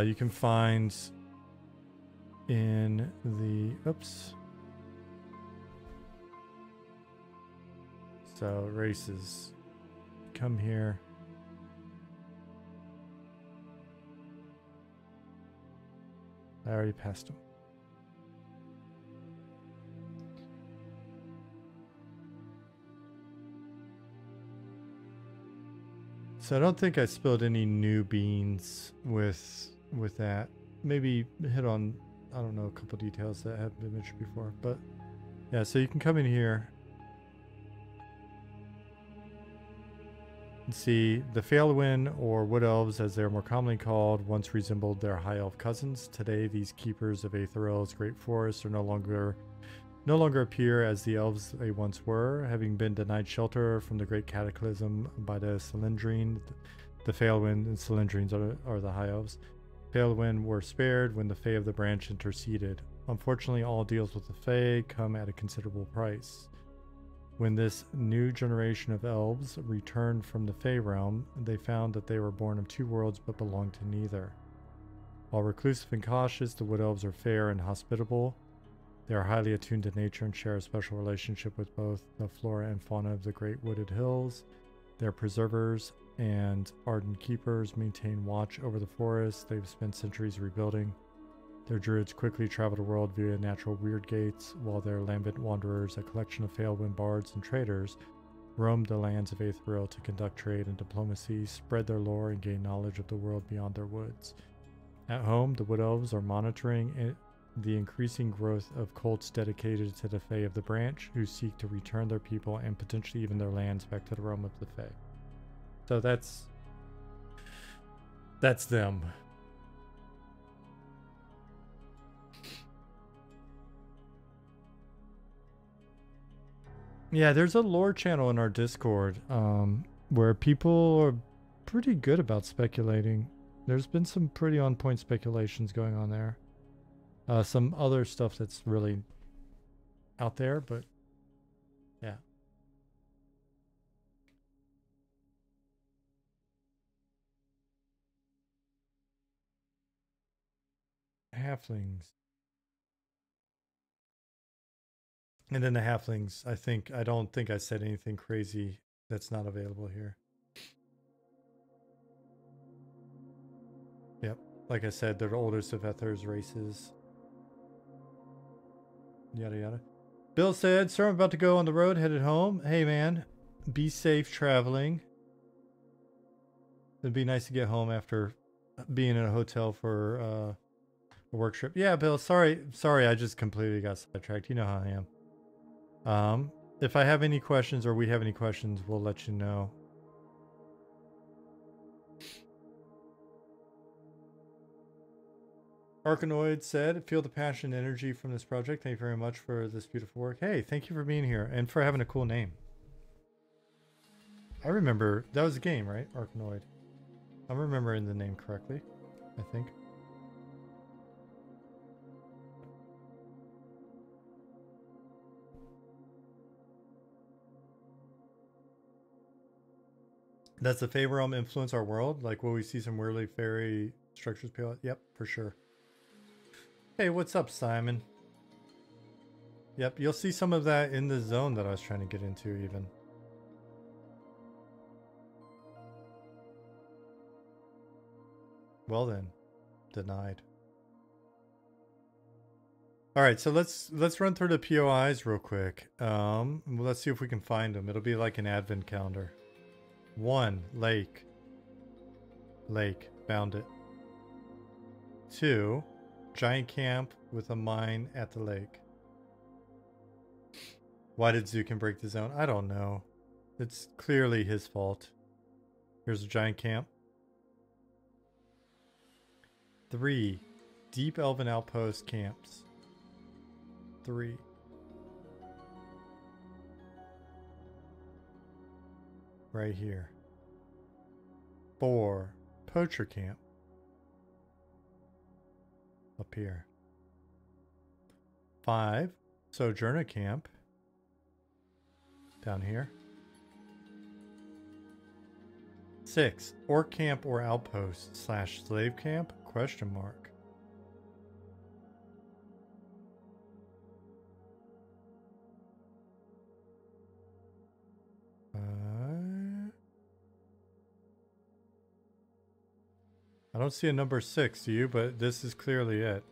Speaker 1: you can find in the, oops. So races, come here. I already passed them. So I don't think I spilled any new beans with that. Maybe hit on, I don't know, a couple details that haven't been mentioned before. But yeah, so you can come in here and see the Faelwyn, or Wood Elves as they're more commonly called, once resembled their High Elf cousins. Today, these keepers of Aetherel's great forests are no longer appear as the elves they once were, having been denied shelter from the great cataclysm by the Cylindrine. The Faelwyn and Cylindrines are the High Elves. Faelwyn were spared when the Fae of the Branch interceded. Unfortunately, all deals with the Fae come at a considerable price. When this new generation of elves returned from the Fae realm, they found that they were born of two worlds but belonged to neither. While reclusive and cautious, the Wood Elves are fair and hospitable. They are highly attuned to nature and share a special relationship with both the flora and fauna of the great wooded hills. Their preservers and ardent keepers maintain watch over the forest they've spent centuries rebuilding. Their druids quickly travel the world via natural weird gates, while their lambent wanderers, a collection of Faelwyn bards and traders, roam the lands of Aetheril to conduct trade and diplomacy, spread their lore, and gain knowledge of the world beyond their woods. At home, the Wood Elves are monitoring the increasing growth of cults dedicated to the Fae of the Branch, who seek to return their people and potentially even their lands back to the realm of the Fae. So that's them. Yeah, there's a lore channel in our Discord where people are pretty good about speculating. There's been some pretty on-point speculations going on there. Some other stuff that's really out there, but yeah. Halflings. And then the halflings, I don't think I said anything crazy that's not available here. Yep. Like I said, they're the oldest of Ether's races. Yada yada. Bill said, "Sir, I'm about to go on the road, headed home. Hey man, be safe traveling. It'd be nice to get home after being in a hotel for a work trip. Yeah, Bill, sorry, I just completely got sidetracked. You know how I am. If I have any questions or we have any questions, we'll let you know. Arkanoid said, feel the passion and energy from this project. Thank you very much for this beautiful work. Hey, thank you for being here and for having a cool name. I remember, that was a game, right? Arkanoid. I'm remembering the name correctly, I think. Does the Fey realm influence our world? Like, will we see some weirdly fairy structures peel out? Yep, for sure. Hey, what's up, Simon? Yep, you'll see some of that in the zone that I was trying to get into even. Well then, denied. All right, so let's run through the POIs real quick. Let's see if we can find them. It'll be like an advent calendar. 1, lake. Lake, found it. 2, giant camp with a mine at the lake. Why did Zukin break the zone? I don't know. It's clearly his fault. Here's a giant camp. 3, deep elven outpost camps. 3. Right here. 4, poacher camp. Up here. 5, sojourner camp. Down here. 6, orc camp or outpost / slave camp? Question mark. I don't see a number 6, do you? But this is clearly it.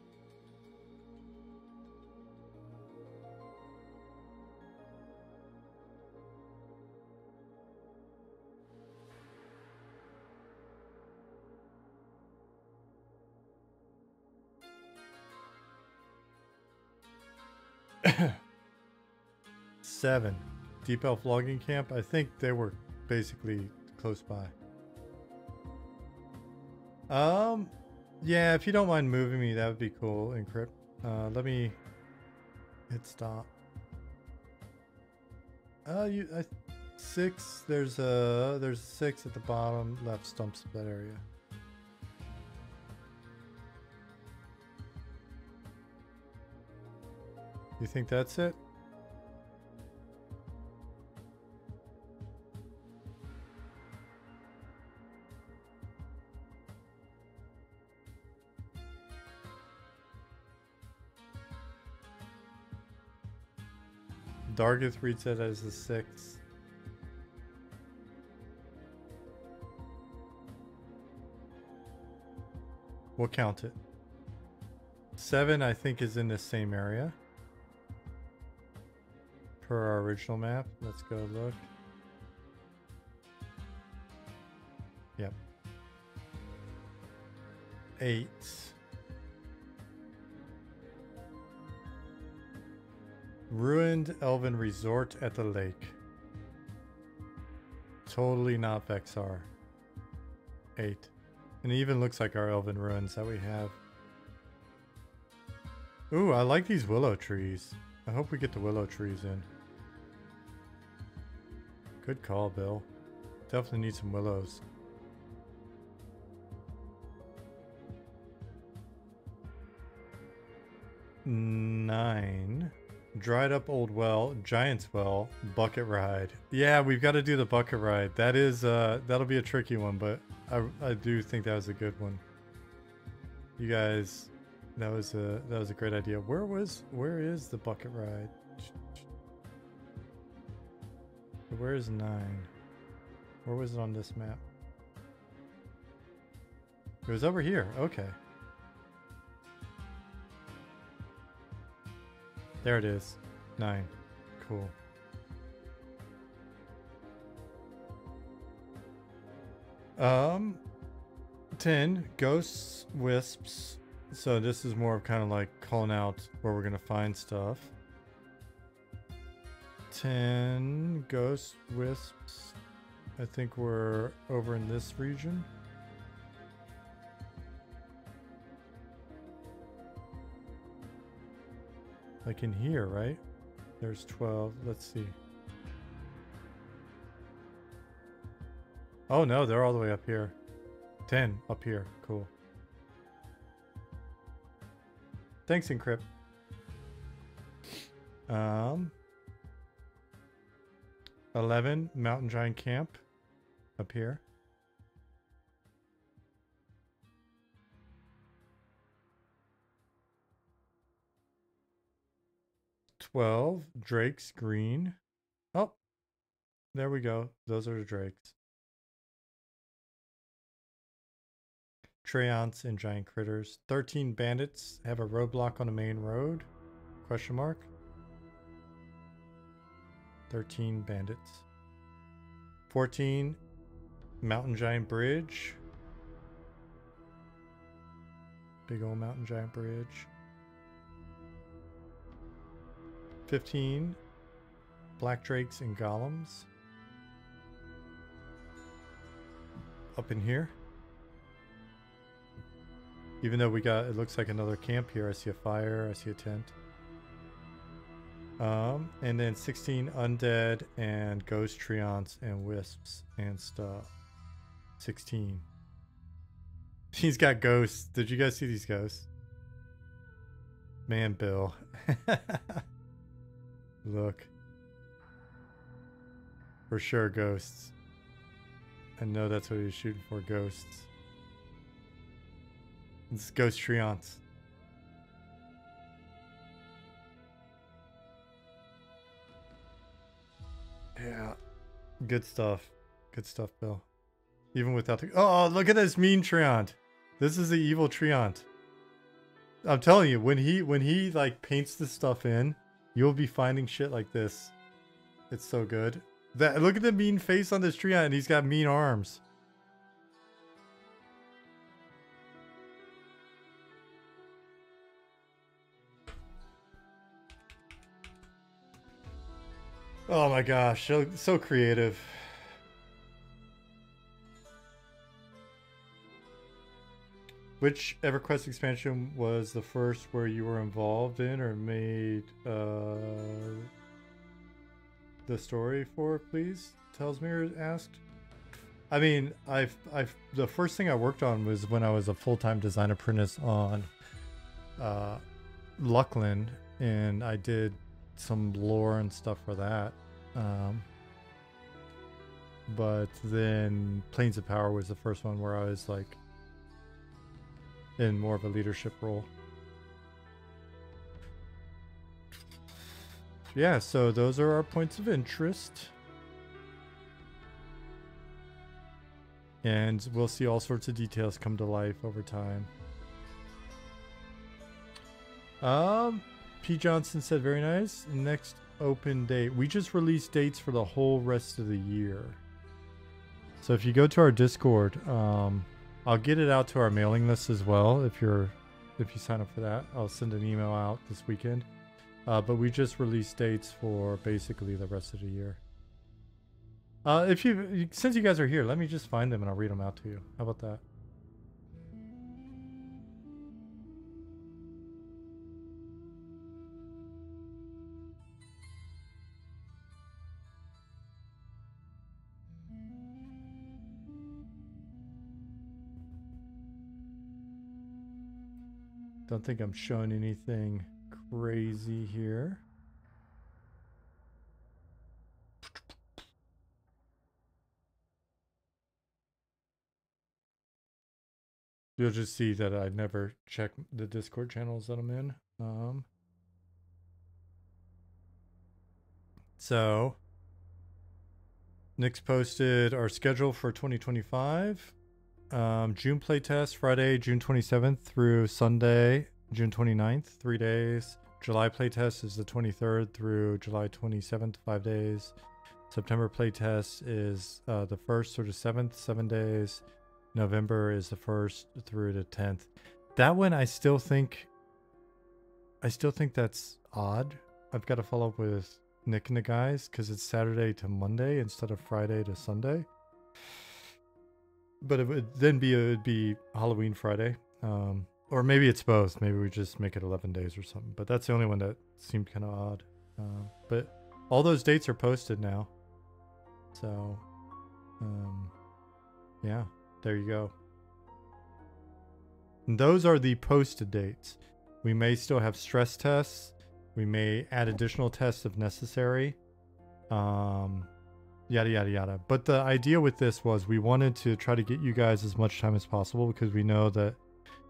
Speaker 1: Seven, Deep Elf Logging Camp. I think they were basically close by. Yeah, if you don't mind moving me, that would be cool, Encrypt. Let me hit stop. 6, there's 6 at the bottom left stump split area. You think that's it? Dargith reads it as the 6. We'll count it. 7, I think, is in the same area. Per our original map. Let's go look. Yep. 8. Ruined Elven Resort at the lake. Totally not Vexar. 8. And it even looks like our Elven Ruins that we have. Ooh, I like these willow trees. I hope we get the willow trees in. Good call, Bill. Definitely need some willows. Nine. Dried up old well, Giant's well, bucket ride. Yeah, we've got to do the bucket ride. That is that'll be a tricky one, but I do think that was a good one. You guys, that was a great idea. Where is the bucket ride? Where is 9? Where was it on this map? It was over here. Okay. There it is. 9. Cool. 10 ghosts, wisps. So this is more of kind of like calling out where we're gonna find stuff. 10 ghost wisps. I think we're over in this region. Like in here, right? There's 12. Let's see. Oh no, they're all the way up here. 10 up here. Cool. Thanks, Encrypt. 11 Mountain Giant Camp up here. 12 Drake's Green. Oh, there we go. Those are the drakes. Treants and giant critters. 13 bandits have a roadblock on the main road? Question mark. 13 bandits. 14 mountain giant bridge. Big old mountain giant bridge. 15 black drakes and golems. Up in here. Even though we got, it looks like another camp here. I see a fire, I see a tent. And then 16 undead and ghost treants and wisps and stuff. 16. He's got ghosts. Did you guys see these ghosts? Man, Bill. Look. For sure, ghosts. I know that's what he was shooting for, ghosts. It's ghost treants. Yeah. Good stuff. Good stuff, Bill. Even without the... Oh, look at this mean treant. This is the evil treant. I'm telling you, when he like paints this stuff in, you'll be finding shit like this. It's so good. Look at the mean face on this treant, and he's got mean arms. Oh my gosh, so creative. Which EverQuest expansion was the first where you were involved in or made the story for, please? Tells me or asked. I mean, the first thing I worked on was when I was a full-time design apprentice on Luckland, and I did some lore and stuff for that. But then Planes of Power was the first one where I was like in more of a leadership role. Yeah, so those are our points of interest. And we'll see all sorts of details come to life over time. P. Johnson said, very nice. Next open date. We just released dates for the whole rest of the year. So if you go to our Discord, I'll get it out to our mailing list as well. If you sign up for that, I'll send an email out this weekend. But we just released dates for basically the rest of the year. Since you guys are here, let me just find them and I'll read them out to you. How about that? Don't think I'm showing anything crazy here. You'll just see that I never check the Discord channels that I'm in. So Nick's posted our schedule for 2025. June playtest, Friday, June 27th through Sunday, June 29th, 3 days. July playtest is the 23rd through July 27th, 5 days. September playtest is the 1st through the 7th, 7 days. November is the 1st through the 10th. That one, I still think that's odd. I've got to follow up with Nick and the guys because it's Saturday to Monday instead of Friday to Sunday. But it would be Halloween Friday. Or maybe it's both. Maybe we just make it 11 days or something. But that's the only one that seemed kind of odd. But all those dates are posted now. So, yeah, there you go. And those are the posted dates. We may still have stress tests. We may add additional tests if necessary. Yada, yada, yada. But the idea with this was we wanted to try to get you guys as much time as possible because we know that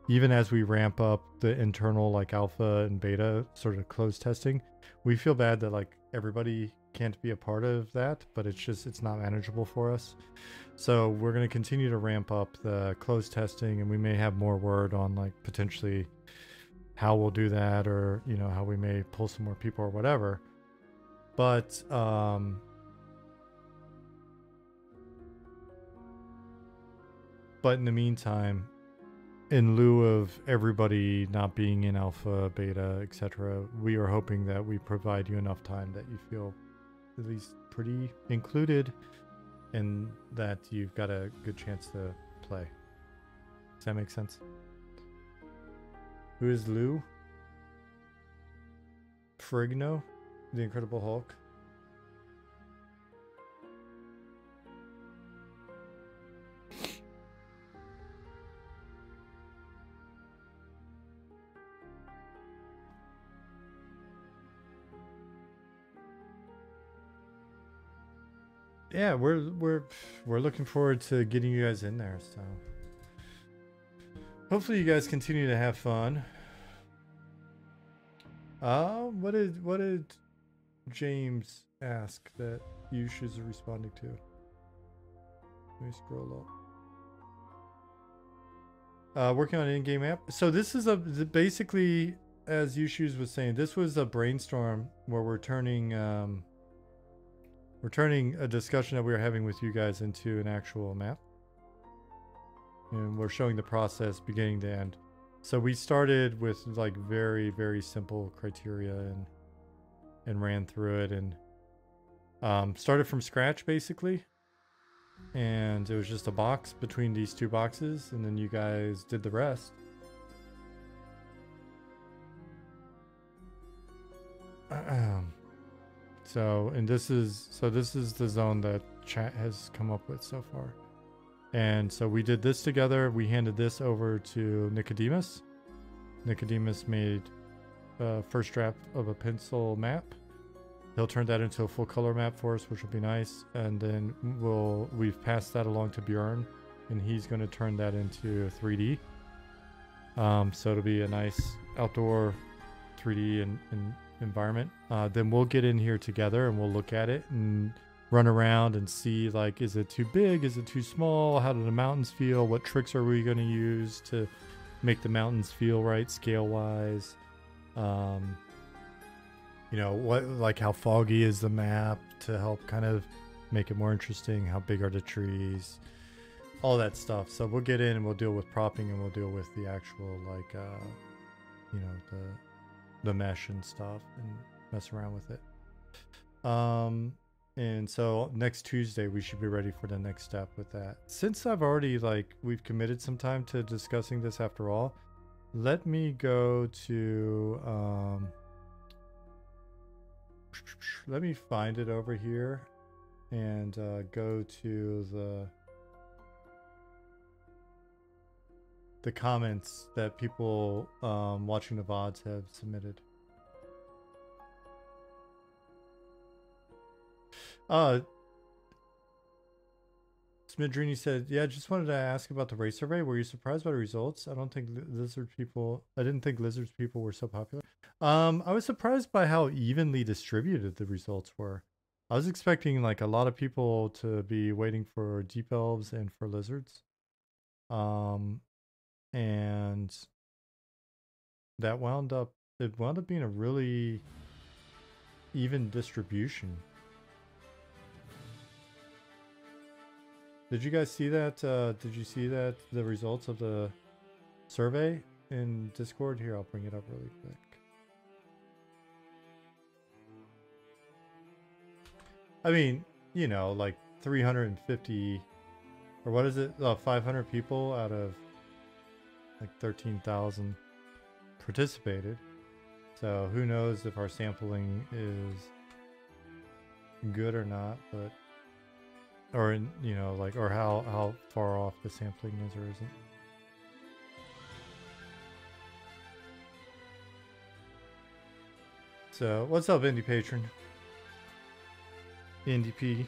Speaker 1: even as we ramp up the internal like alpha and beta sort of closed testing, we feel bad that like everybody can't be a part of that, but it's not manageable for us. So we're going to continue to ramp up the closed testing, and we may have more word on like potentially how we'll do that, or you know, how we may pull some more people or whatever. But in the meantime, in lieu of everybody not being in alpha, beta, etc., we are hoping that we provide you enough time that you feel at least pretty included and that you've got a good chance to play. Does that make sense? Who is Lou? Frigno? The Incredible Hulk? Yeah, we're looking forward to getting you guys in there, so hopefully you guys continue to have fun. What did James ask that Yush is responding to? Let me scroll up. Working on an in-game app. So this is basically, as Yushus was saying, this was a brainstorm where we're turning a discussion that we were having with you guys into an actual map. And we're showing the process beginning to end. So we started with like very, very simple criteria and ran through it and started from scratch basically. And it was just a box between these two boxes, and then you guys did the rest. So this is the zone that chat has come up with so far. And so we did this together. We handed this over to Nicodemus. Nicodemus made a first draft of a pencil map. He'll turn that into a full color map for us, which will be nice. And then we've passed that along to Bjorn, and he's going to turn that into 3D. So it'll be a nice outdoor 3D and environment. Then we'll get in here together and we'll look at it and run around and see, like, is it too big? Is it too small? How do the mountains feel? What tricks are we going to use to make the mountains feel right scale wise? You know, what, like, how foggy is the map to help kind of make it more interesting? How big are the trees? All that stuff. So we'll get in and we'll deal with propping, and we'll deal with the actual, like, you know, the mesh and stuff, and mess around with it. And so next Tuesday we should be ready for the next step with that. Since I've already, like, we've committed some time to discussing this after all, let me go to let me find it over here and go to the comments that people watching the VODs have submitted. Smidrini said, yeah, just wanted to ask about the race survey. Were you surprised by the results? I didn't think lizard people were so popular. I was surprised by how evenly distributed the results were. I was expecting, like, a lot of people to be waiting for deep elves and for lizards. And that wound up being a really even distribution. Did you guys see that? Did you see that the results of the survey in Discord? Here, I'll bring it up really quick. I mean, you know, like 350 or what is it? 500 people out of like 13,000 participated. So who knows if our sampling is good or not, but or you know, like, or how far off the sampling is or isn't. So what's up, indie patron? NDP.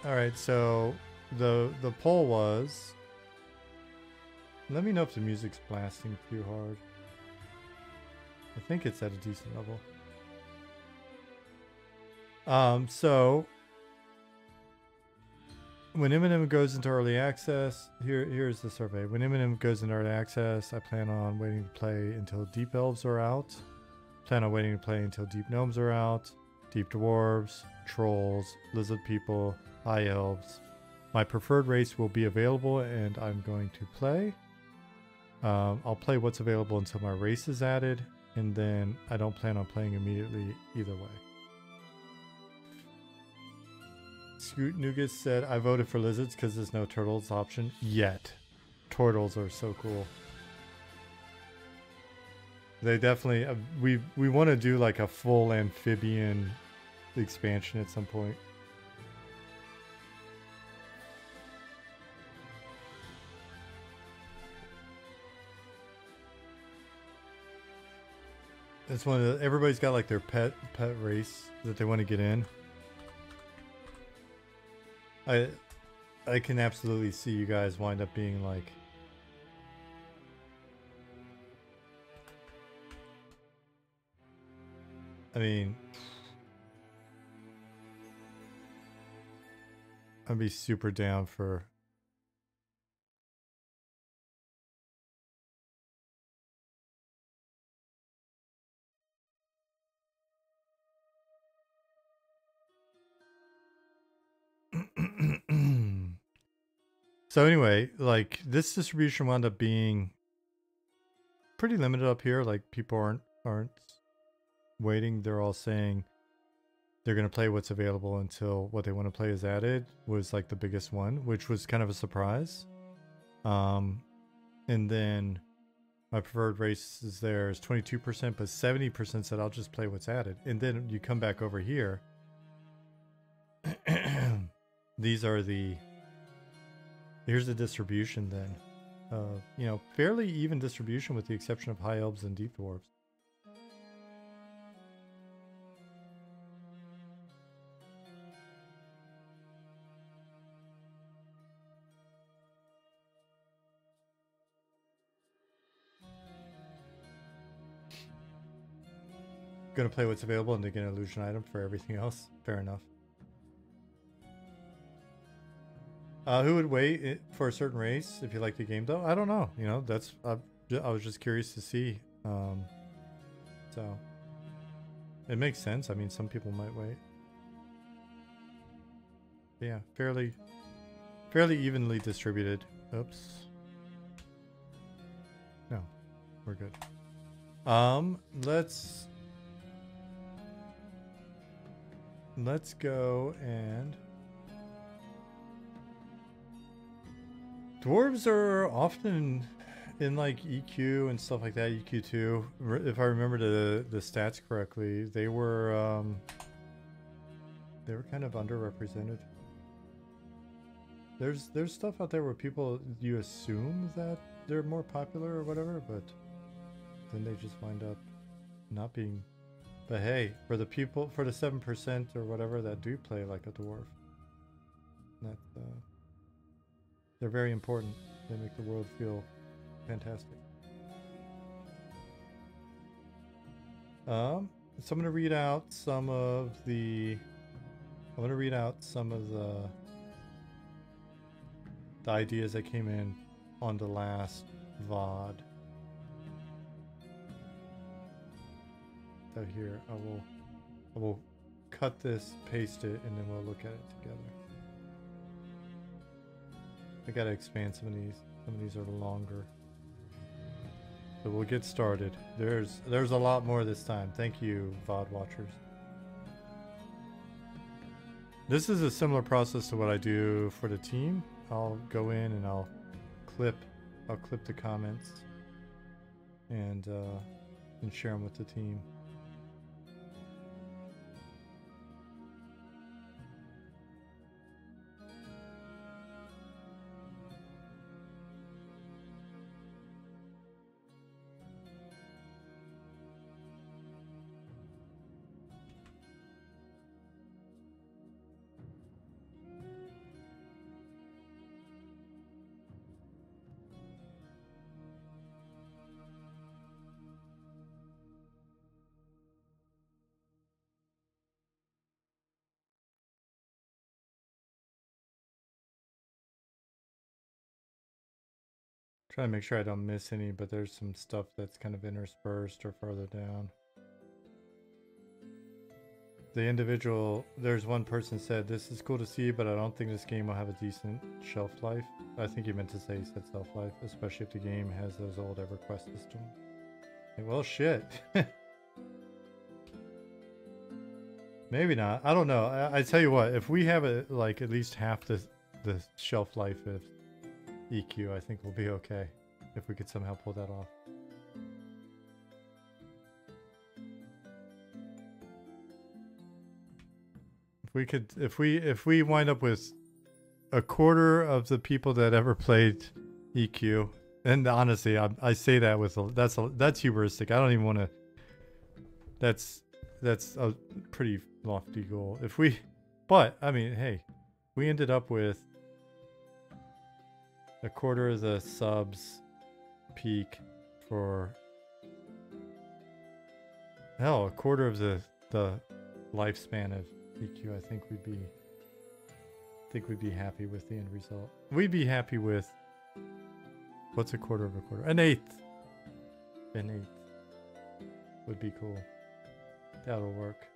Speaker 1: All right, so the poll was. Let me know if the music's blasting too hard. I think it's at a decent level. So when M&M goes into early access, here's the survey. When M&M goes into early access, I plan on waiting to play until Deep Elves are out. Plan on waiting to play until Deep Gnomes are out. Deep Dwarves, Trolls, Lizard People, High Elves. My preferred race will be available and I'm going to play. I'll play what's available until my race is added, and then I don't plan on playing immediately either way. Scoot Nougat said, I voted for lizards because there's no turtles option yet. Turtles are so cool. They definitely, we want to do like a full amphibian expansion at some point. It's one of the, everybody's got like their pet race that they want to get in. I can absolutely see you guys wind up being like, I mean, I'd be super down for. So anyway, like this distribution wound up being pretty limited up here. Like people aren't waiting. They're all saying they're going to play what's available until what they want to play is added was like the biggest one, which was kind of a surprise. And then my preferred race is there is 22%, but 70% said I'll just play what's added. And then you come back over here. These are the, here's the distribution then. You know, fairly even distribution with the exception of High Elves and Deep Dwarves. Gonna play what's available and to get an illusion item for everything else. Fair enough. Who would wait for a certain race if you like the game though? I don't know. You know, that's I was just curious to see. So it makes sense. I mean, some people might wait. But yeah, fairly evenly distributed. Oops. No, we're good. Let's go and dwarves are often in like EQ and stuff like that. EQ2, if I remember the stats correctly, they were kind of underrepresented. There's stuff out there where people, you assume that they're more popular or whatever, but then they just wind up not being. But hey, for the people, for the 7% or whatever that do play like a dwarf, that they're very important. They make the world feel fantastic. So I'm gonna read out some of the. I'm gonna read out some of the ideas that came in on the last VOD. So here I will cut this, paste it, and then we'll look at it together. I gotta expand some of these. Some of these are longer. So we'll get started. There's a lot more this time. Thank you, VOD watchers. This is a similar process to what I do for the team. I'll go in and I'll clip the comments and share them with the team. Trying to make sure I don't miss any, but there's some stuff that's kind of interspersed or farther down. The individual, there's one person said, this is cool to see, but I don't think this game will have a decent shelf life. I think he meant to say he said shelf life, especially if the game has those old EverQuest systems. Well, shit. Maybe not. I don't know. I tell you what, if we have it like at least half the shelf life of EQ, I think we'll be okay if we could somehow pull that off. If we wind up with a quarter of the people that ever played EQ, and honestly, I say that with that's hubristic. I don't even want to. That's a pretty lofty goal. But I mean, hey, we ended up with a quarter of the subs peak for hell, a quarter of the lifespan of EQ. I think we'd be happy with the end result. We'd be happy with what's a quarter of a quarter? An eighth. An eighth would be cool. That'll work.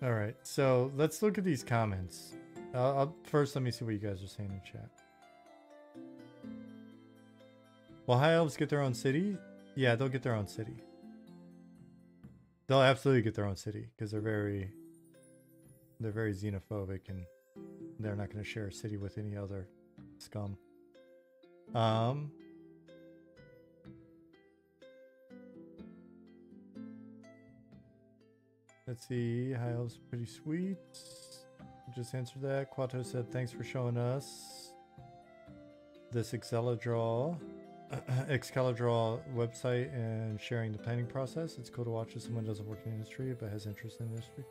Speaker 1: All right, so let's look at these comments. First, let me see what you guys are saying in chat. Will High Elves get their own city? Yeah, they'll get their own city. They'll absolutely get their own city because they're very xenophobic and they're not going to share a city with any other scum. Let's see. High Elves pretty sweet. Just answered that. Quato said thanks for showing us this Excalibur website and sharing the planning process. It's cool to watch as someone who doesn't work in the industry but has interest in the industry.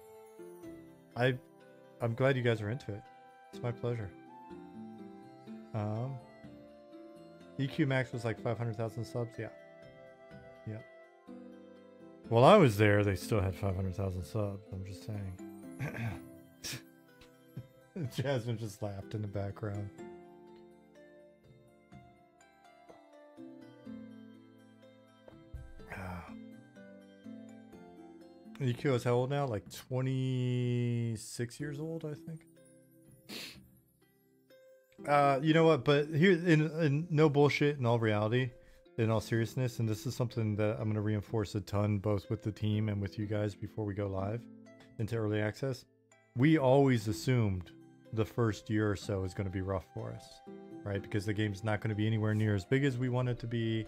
Speaker 1: I'm glad you guys are into it. It's my pleasure. EQ Max was like 500,000 subs. Yeah. Yeah. While I was there, they still had 500,000 subs. I'm just saying. Jasmine just laughed in the background. EQ is how old now? Like 26 years old, I think. You know what? But here, in no bullshit, in all reality, in all seriousness, and this is something that I'm going to reinforce a ton, both with the team and with you guys before we go live into early access. We always assumed the first year or so is going to be rough for us, right? Because the game's not going to be anywhere near as big as we want it to be.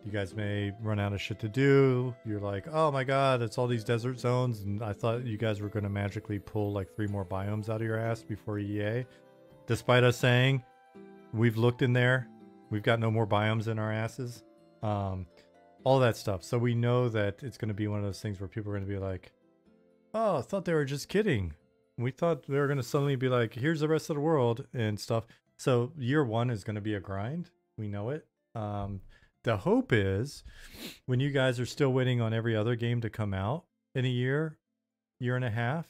Speaker 1: You guys may run out of shit to do. You're like, oh my god, it's all these desert zones, and I thought you guys were going to magically pull like 3 more biomes out of your ass before EA. Despite us saying, we've looked in there, we've got no more biomes in our asses. All that stuff. So we know that it's going to be one of those things where people are going to be like, oh, I thought they were just kidding. We thought they were going to suddenly be like, here's the rest of the world and stuff. So year 1 is going to be a grind. We know it. The hope is when you guys are still waiting on every other game to come out in a year and a half,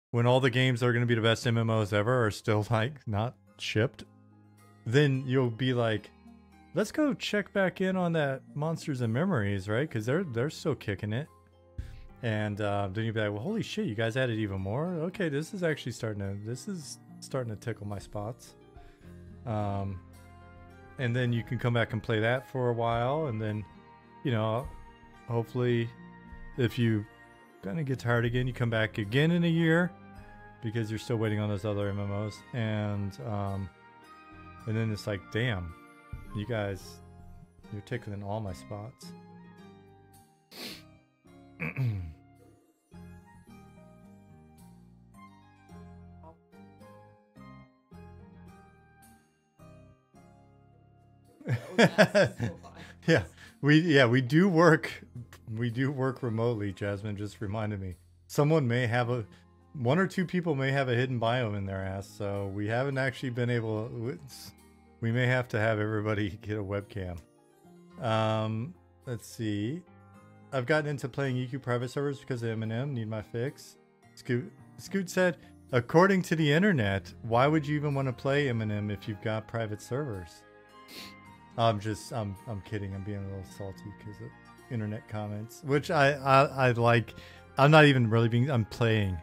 Speaker 1: when all the games that are going to be the best MMOs ever are still like not shipped, then you'll be like, Let's go check back in on that Monsters and Memories, right? Because they're still kicking it. And then you'd be like, well, holy shit, you guys added even more? Okay, this is actually starting to tickle my spots. And then you can come back and play that for a while, and then, you know, hopefully if you kind of get tired again, you come back again in a year because you're still waiting on those other MMOs. And then it's like, damn, you guys, you're tickling all my spots. Yeah, we do work remotely. Jasmine just reminded me. Someone may have one or two people may have a hidden biome in their ass, so we haven't actually been able. We may have to have everybody get a webcam. Let's see. I've gotten into playing EQ private servers because of M&M. Need my fix. Scoot said, according to the internet, why would you even want to play M&M if you've got private servers? I'm kidding. I'm being a little salty because of internet comments, which I like. I'm not even really being. I'm playing.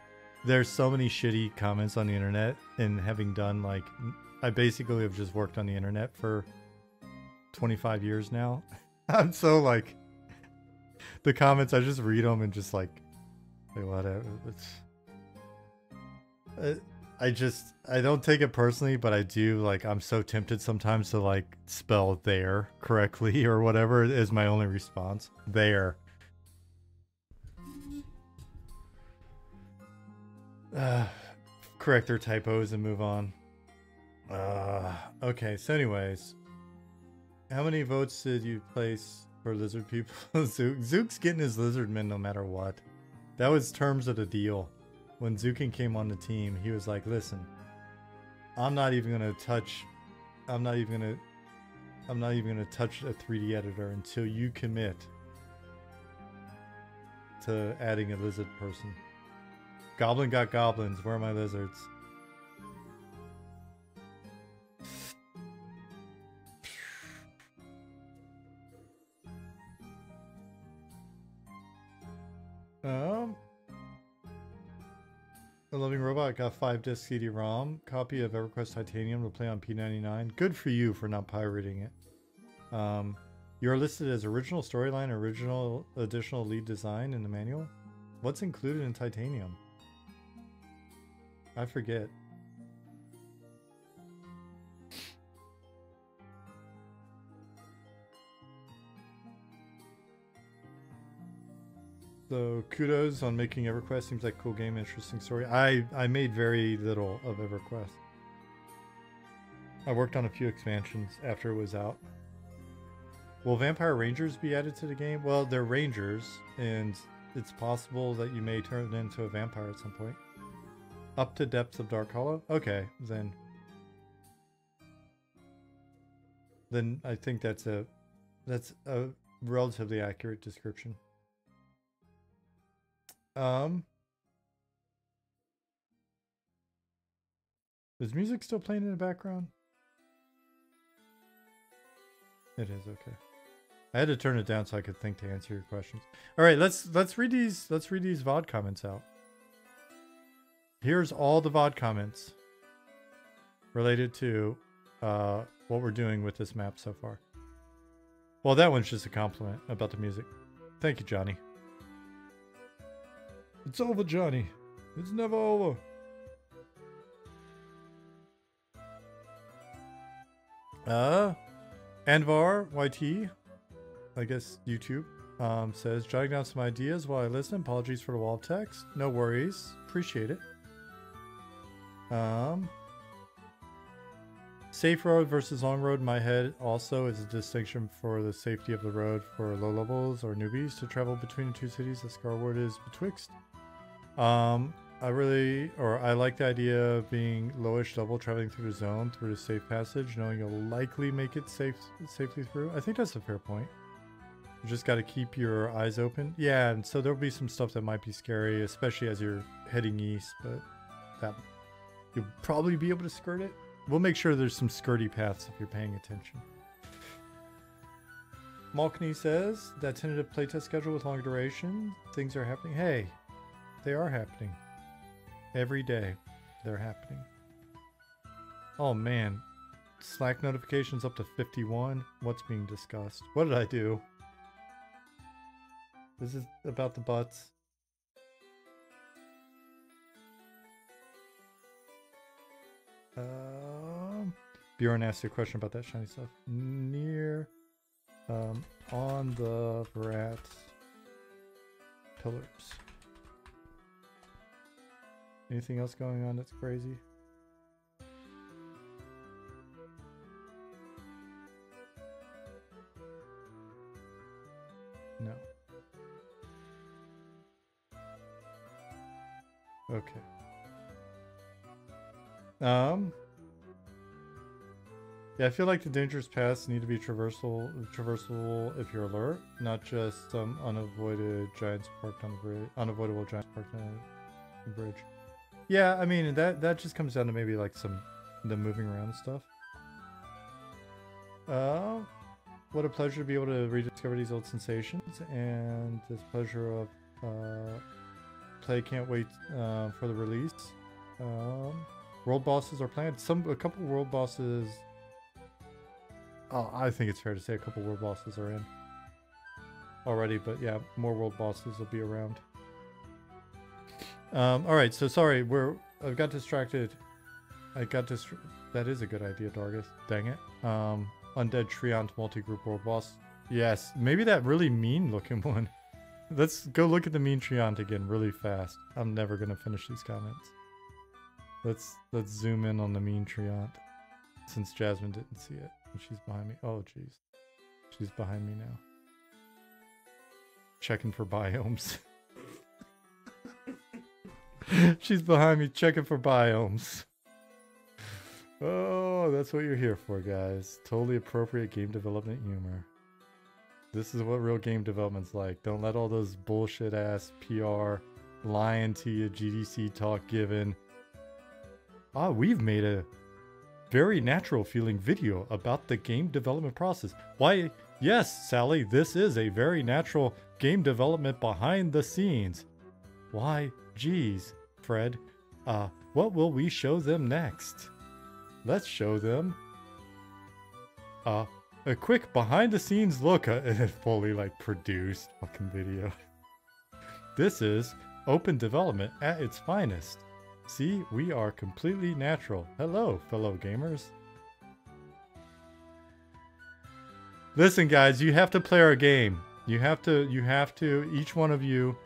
Speaker 1: There's so many shitty comments on the internet, and having done like, I basically have just worked on the internet for 25 years now. I'm so like, the comments, I just read them and just like whatever. I don't take it personally, but I do, like, I'm so tempted sometimes to like spell there correctly or whatever is my only response. There. Correct their typos and move on. Okay, so anyways, how many votes did you place for lizard people? Zook's getting his lizard men no matter what. That was terms of the deal. When Zukin came on the team, he was like, listen, I'm not even gonna touch a 3D editor until you commit to adding a lizard person. Goblin got goblins, where are my lizards? The Loving Robot got 5 disc CD-ROM copy of EverQuest Titanium to play on P99. Good for you for not pirating it. You're listed as original storyline, original additional lead design in the manual. What's included in Titanium? I forget. So kudos on making EverQuest. Seems like a cool game, interesting story. I made very little of EverQuest. I worked on a few expansions after it was out. Will Vampire Rangers be added to the game? Well, they're rangers, and it's possible that you may turn into a vampire at some point. Up to Depths of Dark Hollow? Okay, then I think that's a relatively accurate description. Is music still playing in the background? It is, okay. I had to turn it down so I could think to answer your questions. All right, let's read these VOD comments out. Here's all the VOD comments related to what we're doing with this map so far. Well, that one's just a compliment about the music. Thank you, Johnny. It's over, Johnny. It's never over. Anvar YT, I guess YouTube, says, jotting down some ideas while I listen. Apologies for the wall of text. No worries. Appreciate it. Safe road versus long road in my head also is a distinction for the safety of the road for low levels or newbies to travel between the two cities that Scarwood is betwixt. I like the idea of being lowish level, traveling through the zone through the safe passage, knowing you'll likely make it safely through. I think that's a fair point. You just got to keep your eyes open. Yeah, and so there'll be some stuff that might be scary, especially as you're heading east, but that you'll probably be able to skirt it. We'll make sure there's some skirty paths if you're paying attention. Malkney says that tentative playtest schedule with longer duration. Things are happening. Hey, they are happening. Every day, they're happening. Oh man, Slack notifications up to 51. What's being discussed? What did I do? This is about the butts. Bjorn asked you a question about that shiny stuff. Near, on the rat pillars. Anything else going on that's crazy? No. Okay. Yeah, I feel like the dangerous paths need to be traversable if you're alert, not just some unavoidable giants parked on the bridge. Yeah, I mean that just comes down to maybe like the moving around stuff. What a pleasure to be able to rediscover these old sensations, and this pleasure of play. Can't wait for the release. World bosses are planned. A couple world bosses. Oh, I think it's fair to say a couple world bosses are in already, but yeah, more world bosses will be around. All right, so sorry, I got distracted. That is a good idea, Dargith. Dang it. Undead Treant multi-group world boss. Yes, maybe that really mean-looking one. Let's go look at the mean Treant again really fast. I'm never gonna finish these comments. Let's zoom in on the mean Treant, since Jasmine didn't see it. And she's behind me. Oh, jeez. She's behind me now. Checking for biomes. She's behind me checking for biomes. Oh, that's what you're here for, guys. Totally appropriate game development humor. This is what real game development's like. Don't let all those bullshit ass PR lying to you, GDC talk given. Ah, we've made a very natural feeling video about the game development process. Why, yes, Sally, this is a very natural game development behind the scenes. Why, geez, Fred, what will we show them next? Let's show them a quick behind the scenes look at a fully like produced fucking video. This is open development at its finest. See, we are completely natural. Hello, fellow gamers. Listen, guys, you have to play our game. You have to, each one of you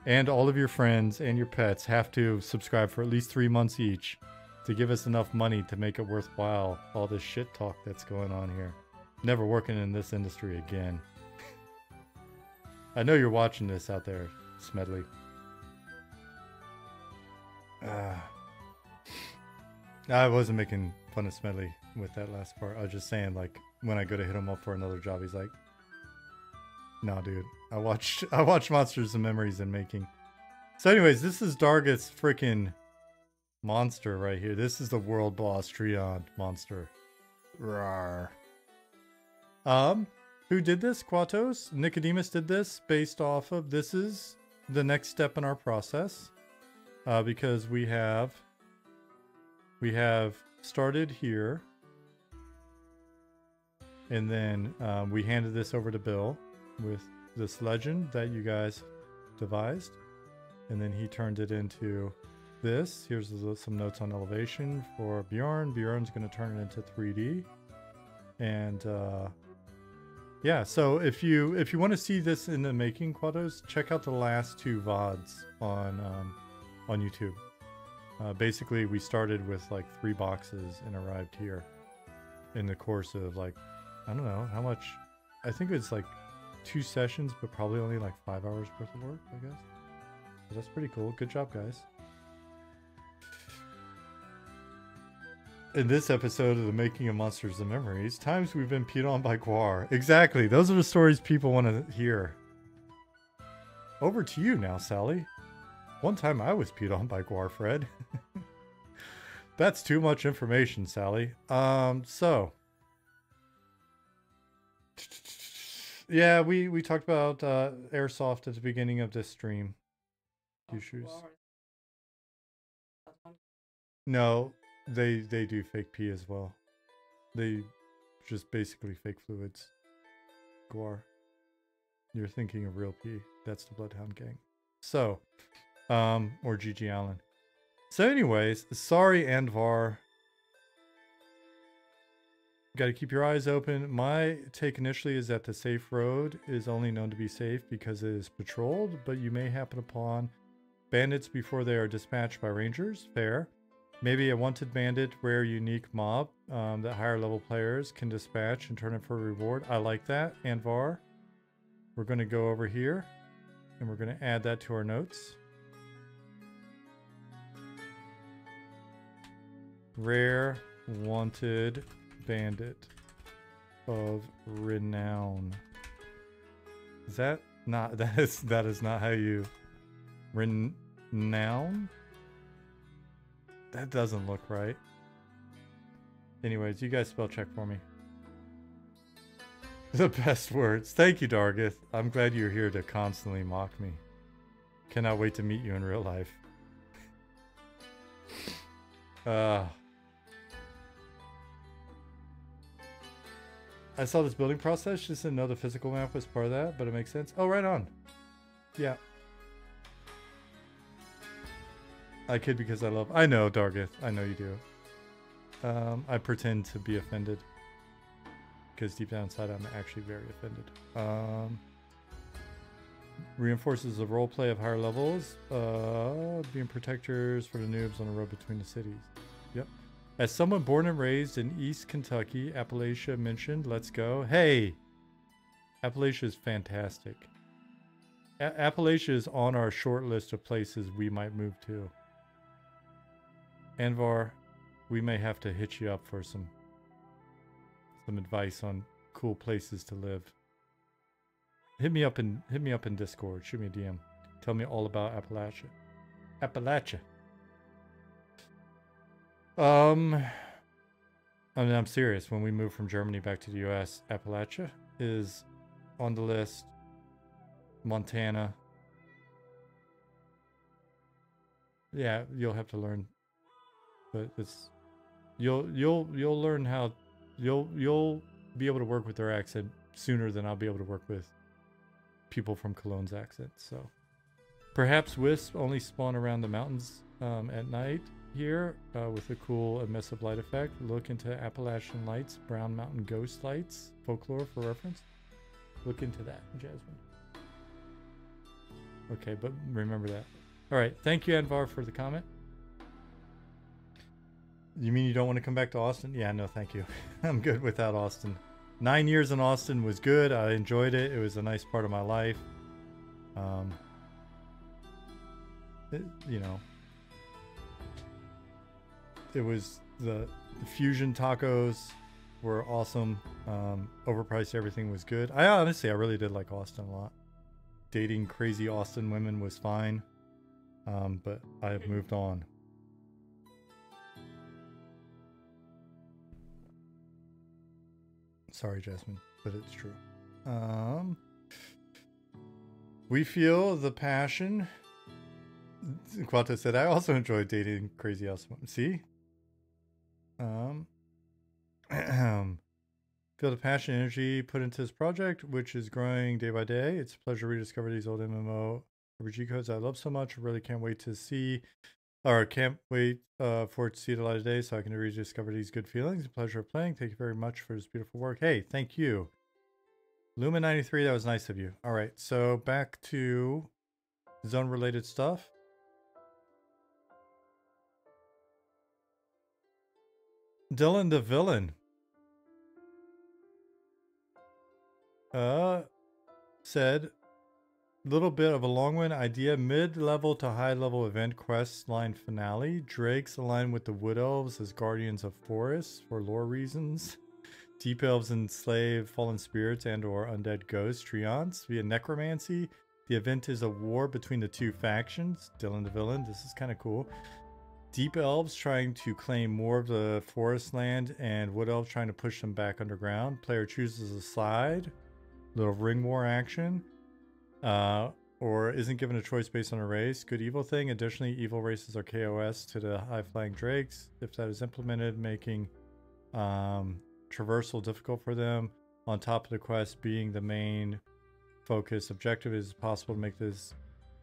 Speaker 1: and all of your friends and your pets have to subscribe for at least 3 months each to give us enough money to make it worthwhile, all this shit talk that's going on here. Never working in this industry again. I know you're watching this out there, Smedley. I wasn't making fun of Smedley with that last part. I was just saying, like, when I go to hit him up for another job, he's like, "No, dude, I watched Monsters and Memories in Making." So, anyways, this is Dargith's freaking monster right here. This is the world boss Treant monster. Rawr. Who did this? Quatos? Nicodemus did this based off of, this is the next step in our process. Because we have started here, and then we handed this over to Bill with this legend that you guys devised, and then he turned it into this. Here's some notes on elevation for Bjorn. Bjorn's going to turn it into 3D, and yeah. So if you want to see this in the making, Quatos, check out the last 2 VODs on YouTube. Basically, we started with like 3 boxes and arrived here in the course of like, I don't know how much. I think it's like 2 sessions, but probably only like 5 hours worth of work, I guess. So that's pretty cool. Good job, guys. In this episode of the Making of Monsters and Memories, times we've been peed on by Guar. Exactly. Those are the stories people want to hear. Over to you now, Sally. One time I was peed on by Guar, Fred. That's too much information, Sally. So. Yeah, we talked about airsoft at the beginning of this stream. Issues. No, they do fake pee as well. They just basically fake fluids. Guar. You're thinking of real pee. That's the Bloodhound Gang. So, or GG Allen. So anyways, sorry Andvar. Got to keep your eyes open. My take initially is that the safe road is only known to be safe because it is patrolled, but you may happen upon bandits before they are dispatched by rangers. Fair. Maybe a wanted bandit, rare, unique mob that higher level players can dispatch and turn in for a reward. I like that, Andvar. We're going to go over here and we're going to add that to our notes. Rare, wanted bandit of renown. Is that not, that is not how you, renown? That doesn't look right. Anyways, you guys spell check for me. The best words. Thank you, Dargith. I'm glad you're here to constantly mock me. Cannot wait to meet you in real life. I saw this building process, just didn't know the physical map was part of that, but it makes sense. Oh, right on. Yeah. I kid because I love... I know, Dargith. I know you do. I pretend to be offended. Because deep down inside, I'm actually very offended. Reinforces the roleplay of higher levels. Being protectors for the noobs on the road between the cities. Yep. As someone born and raised in East Kentucky, Appalachia mentioned, let's go. Hey! Appalachia is fantastic. Appalachia is on our short list of places we might move to. Anvar, we may have to hit you up for some advice on cool places to live. Hit me up in Discord. Shoot me a DM. Tell me all about Appalachia. Appalachia. I mean, I'm serious. When we move from Germany back to the US, Appalachia is on the list. Montana. Yeah, you'll have to learn, but it's you'll learn how you'll be able to work with their accent sooner than I'll be able to work with people from Cologne's accent. So perhaps wisps only spawn around the mountains at night here with a cool emissive light effect. Look into Appalachian lights, Brown Mountain ghost lights, folklore for reference. Look into that, Jasmine. Okay, but remember that. All right, thank you, Anvar, for the comment. You mean you don't want to come back to Austin? Yeah, no, thank you. I'm good without Austin. 9 years in Austin was good. I enjoyed it. It was a nice part of my life. You know, it was the fusion tacos were awesome. Overpriced everything was good. I really did like Austin a lot. Dating crazy Austin women was fine, but I have moved on. Sorry, Jasmine, but it's true. We feel the passion. Quato said, I also enjoy dating crazy Austin women. See? Feel the passion and energy put into this project, which is growing day by day. It's a pleasure to rediscover these old MMORPG codes I love so much. I really can't wait to see, or can't wait for it to see the light of day so I can rediscover these good feelings. A pleasure of playing. Thank you very much for this beautiful work. Hey, thank you. Luma93, that was nice of you. All right, so back to zone-related stuff. Dylan the Villain. Said, little bit of a long one. Idea, mid-level to high-level event quest line finale. Drakes align with the Wood Elves as guardians of forests for lore reasons. Deep Elves enslave fallen spirits and or undead ghosts. Treants via necromancy. The event is a war between the two factions. Dylan the Villain, this is kind of cool. Deep Elves trying to claim more of the forest land and Wood Elves trying to push them back underground. Player chooses a side. Little ring war action. Or isn't given a choice based on a race. Good evil thing. Additionally, evil races are KOS to the high-flying drakes. If that is implemented, making traversal difficult for them. On top of the quest being the main focus objective, is it possible to make this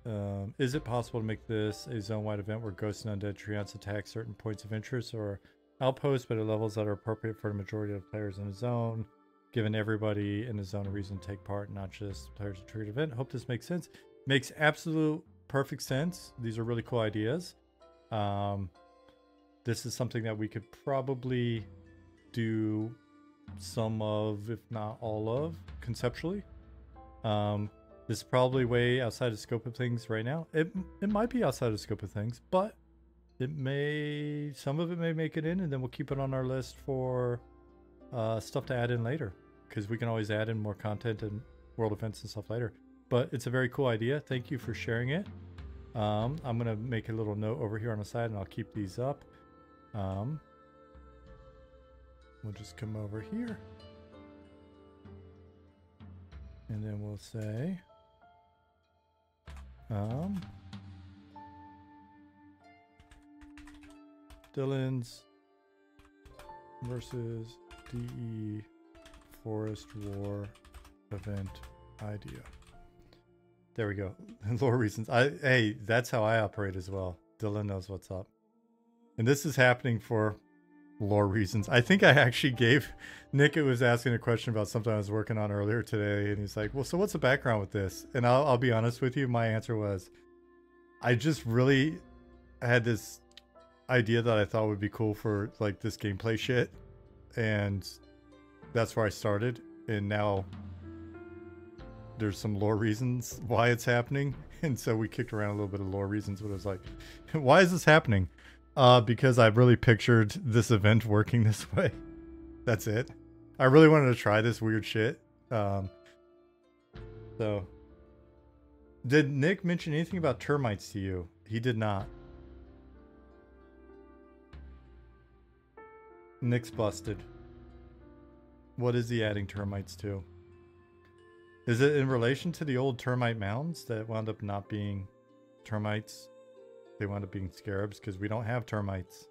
Speaker 1: a zone-wide event where ghosts and undead treants attack certain points of interest or outposts, but at levels that are appropriate for the majority of players in the zone, giving everybody in the zone a reason to take part, not just players to trigger the event. Hope this makes sense. Makes absolute perfect sense. These are really cool ideas. This is something that we could probably do some of, if not all of, conceptually. This is probably way outside of scope of things right now. It might be outside of scope of things, but some of it may make it in, and then we'll keep it on our list for stuff to add in later, because we can always add in more content and world events and stuff later. But it's a very cool idea. Thank you for sharing it. I'm gonna make a little note over here on the side, and I'll keep these up. We'll just come over here, and then we'll say Dylan's versus DE Forest War event idea. There we go. Lore reasons. Hey, that's how I operate as well. Dylan knows what's up. And this is happening for lore reasons. I think I actually gave Nick, it was asking a question about something I was working on earlier today, and he's like, well, so what's the background with this? And I'll be honest with you, my answer was, I just really had this idea that I thought would be cool for like this gameplay shit, and that's where I started. And now there's some lore reasons why it's happening, and so we kicked around a little bit of lore reasons, but it was like, why is this happening? Because I really pictured this event working this way. That's it. I really wanted to try this weird shit. So did Nick mention anything about termites to you? He did not. Nick's busted. What is he adding termites to? Is it in relation to the old termite mounds that wound up not being termites? They wound up being scarabs because we don't have termites.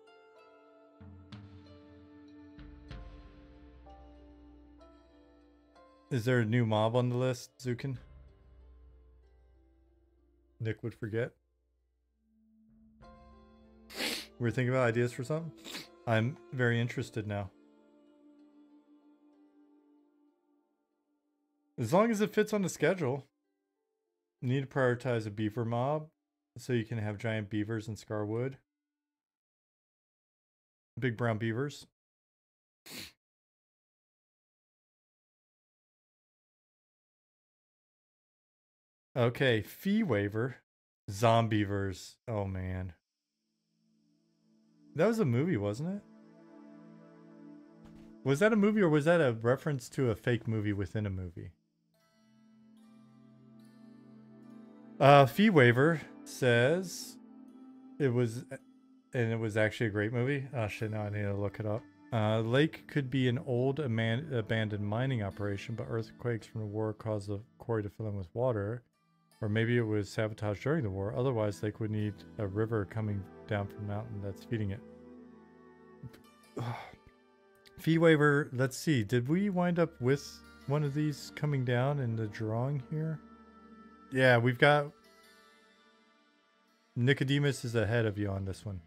Speaker 1: Is there a new mob on the list, Zukin? Nick would forget. We're thinking about ideas for something? I'm very interested now. As long as it fits on the schedule. You need to prioritize a beaver mob so you can have giant beavers in Scarwood. Big brown beavers. Okay, fee waiver. Zombievers. Oh man. That was a movie, wasn't it? Was that a movie, or was that a reference to a fake movie within a movie? Fee waiver says it was, and it was actually a great movie. Oh shit, now I need to look it up. Lake could be an old abandoned mining operation, but earthquakes from the war caused the quarry to fill in with water. Or maybe it was sabotaged during the war. Otherwise, Lake would need a river coming down from the mountain that's feeding it. Fee waiver, let's see. Did we wind up with one of these coming down in the drawing here? Yeah, we've got... Nicodemus is ahead of you on this one.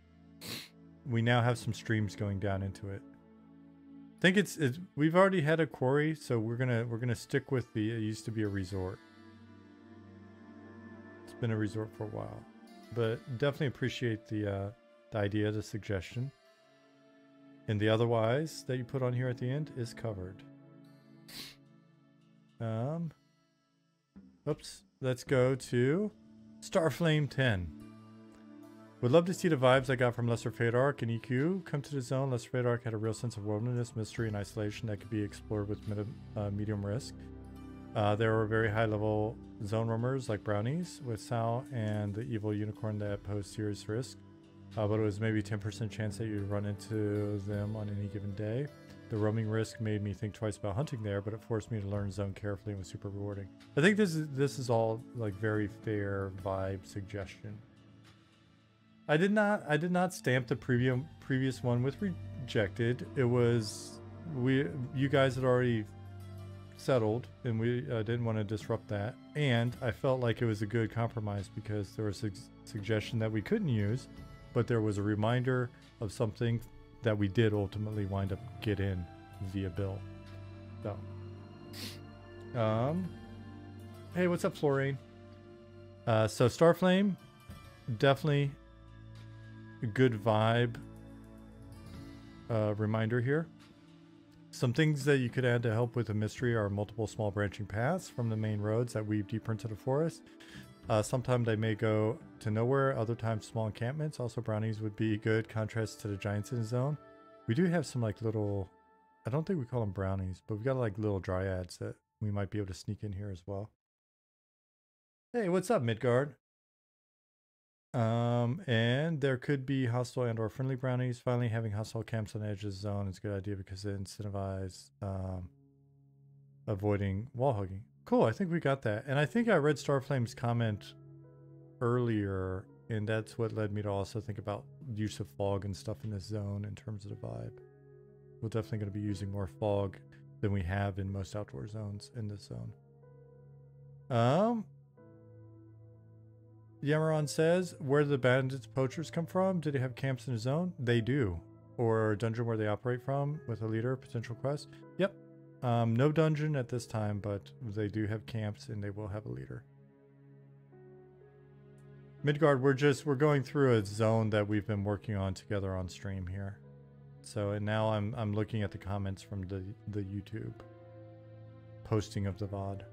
Speaker 1: We now have some streams going down into it. I think it's we've already had a quarry, so we're gonna stick with the, it used to be a resort. It's been a resort for a while. But definitely appreciate the idea, the suggestion. And the otherwise that you put on here at the end is covered. Oops. Let's go to Starflame 10. Would love to see the vibes I got from Lesser Fate Arc and EQ. Come to the zone. Lesser Fate Arc had a real sense of wilderness, mystery, and isolation that could be explored with medium risk. There were very high level zone roamers like brownies with Sal and the evil unicorn that posed serious risk. But it was maybe 10% chance that you'd run into them on any given day. The roaming risk made me think twice about hunting there, but it forced me to learn zone carefully and was super rewarding. I think this is all like very fair vibe suggestion. I did not stamp the previous one with rejected. It was you guys had already settled, and we didn't want to disrupt that. And I felt like it was a good compromise because there was a suggestion that we couldn't use, but there was a reminder of something that we did ultimately wind up get in via bill. So, hey, what's up, Florine? So Starflame, definitely a good vibe reminder here. Some things that you could add to help with a mystery are multiple small branching paths from the main roads that weave deeper into the forest. Sometimes they may go to nowhere, other times small encampments. Also, brownies would be good contrast to the giants in the zone. We do have some like little, I don't think we call them brownies, but we got like little dryads that we might be able to sneak in here as well. Hey, what's up, Midgard? And there could be hostile and or friendly brownies. Finally, having hostile camps on the edge of the zone is a good idea because it incentivizes avoiding wall hugging. Cool, I think we got that. And I think I read Starflame's comment earlier, and that's what led me to also think about use of fog and stuff in this zone in terms of the vibe. We're definitely going to be using more fog than we have in most outdoor zones in this zone. Yamaron says, where do the bandits poachers come from? Do they have camps in the zone? They do. Or a dungeon where they operate from with a leader, potential quest? Yep. No dungeon at this time, but they do have camps and they will have a leader. Midgard, we're going through a zone that we've been working on together on stream here. So, and now I'm looking at the comments from the YouTube posting of the VOD.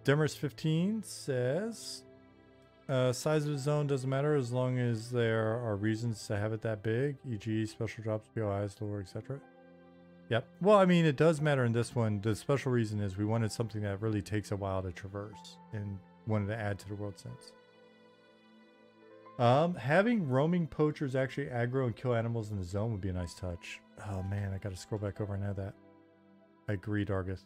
Speaker 1: Demers15 says, size of the zone doesn't matter as long as there are reasons to have it that big, e.g. special drops, POIs, lore, etc. Yep. Well, I mean, it does matter in this one. The special reason is we wanted something that really takes a while to traverse and wanted to add to the world sense. Having roaming poachers actually aggro and kill animals in the zone would be a nice touch. Oh man, I gotta scroll back over and add that. I agree, Dargith.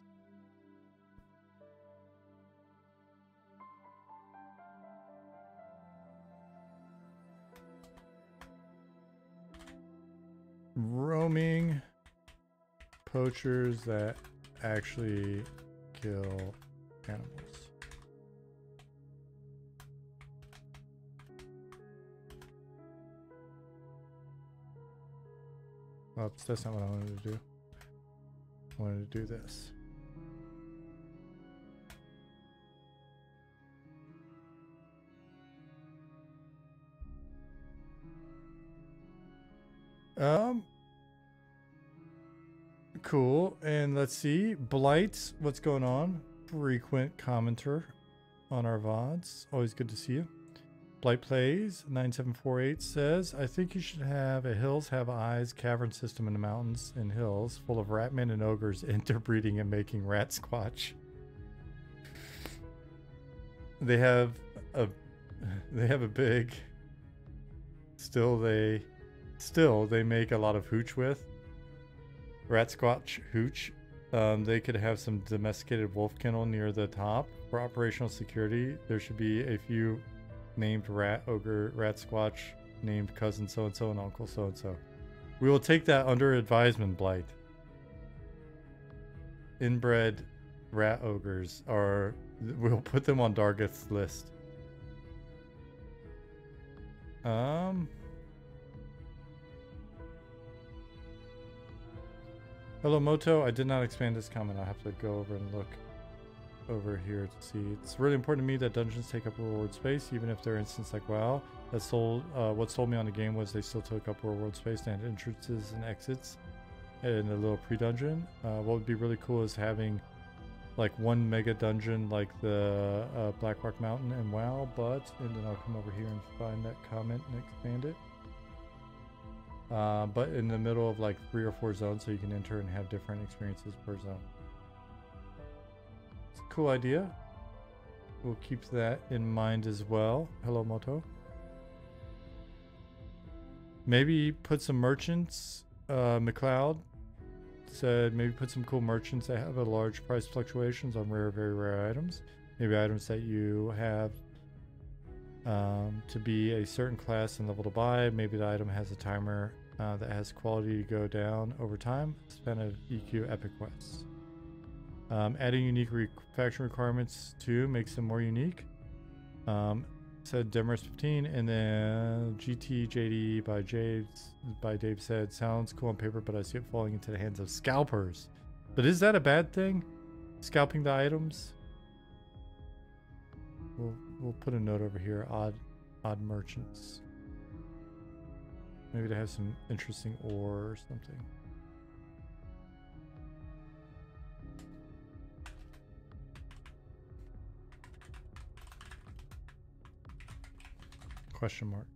Speaker 1: Roaming poachers that actually kill animals. Oops, that's not what I wanted to do. I wanted to do this. Cool. And let's see. Blight, what's going on? Frequent commenter on our VODs. Always good to see you. Blight Plays 9748 says, I think you should have a hills have eyes cavern system in the mountains and hills full of ratmen and ogres interbreeding and making rat squatch. They have a big still they make a lot of hooch with. Rat squatch hooch. They could have some domesticated wolf kennel near the top. For operational security, there should be a few named rat, ogre, rat squatch, named cousin so-and-so and uncle so-and-so. We will take that under advisement, Blight. Inbred rat ogres are... We'll put them on Dargith's list. Hello, Moto. I did not expand this comment. I'll have to go over and look over here to see. It's really important to me that dungeons take up reward space, even if they're instance like WoW. What sold me on the game was they still took up reward space and entrances and exits in a little pre-dungeon. What would be really cool is having like one mega dungeon like the Blackrock Mountain and WoW, and then I'll come over here and find that comment and expand it. But in the middle of like 3 or 4 zones so you can enter and have different experiences per zone. It's a cool idea. We'll keep that in mind as well. Hello, Moto. Maybe put some merchants McLeod said maybe put some cool merchants that have a large price fluctuations on rare, very rare items. Maybe items that you have to be a certain class and level to buy. Maybe the item has a timer that has quality to go down over time. Spend an EQ epic quests. Adding unique faction requirements too makes them more unique. Said Demers 15, and then GTJD by Dave said sounds cool on paper, but I see it falling into the hands of scalpers. But is that a bad thing? Scalping the items? We'll put a note over here. Odd merchants. Maybe they have some interesting ore or something. Question mark.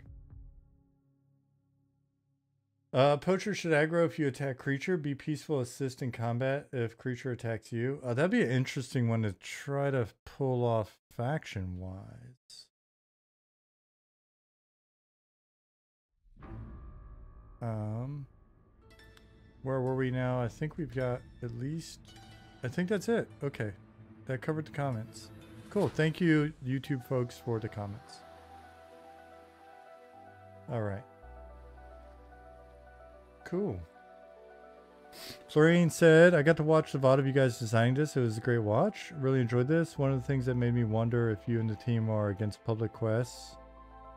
Speaker 1: Poacher should aggro if you attack creature. Be peaceful, assist in combat if creature attacks you. That'd be an interesting one to try to pull off faction-wise. Where were we now? I think we've got at least... I think that's it. Okay. That covered the comments. Cool. Thank you, YouTube folks, for the comments. All right. Cool. Florian said, I got to watch the VOD of you guys designing this. It was a great watch. Really enjoyed this. One of the things that made me wonder if you and the team are against public quests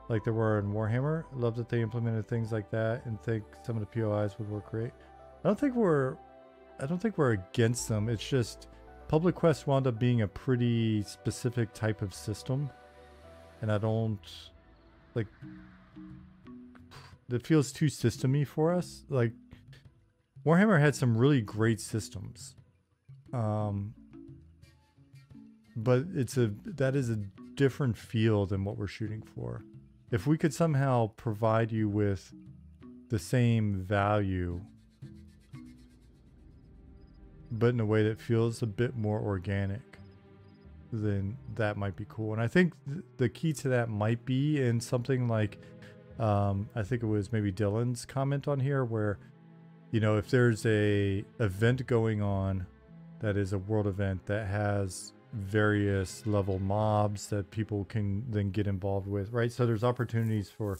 Speaker 1: like there were in Warhammer. Love that they implemented things like that and think some of the POIs would work great. I don't think we're against them. It's just public quests wound up being a pretty specific type of system. And I don't like... It feels too system-y for us. Like, Warhammer had some really great systems. But that is a different feel than what we're shooting for. If we could somehow provide you with the same value, but in a way that feels a bit more organic, then that might be cool. And I think the key to that might be in something like... I think it was maybe Dylan's comment on here where, you know, if there's a event going on that is a world event that has various level mobs that people can then get involved with, right? So there's opportunities for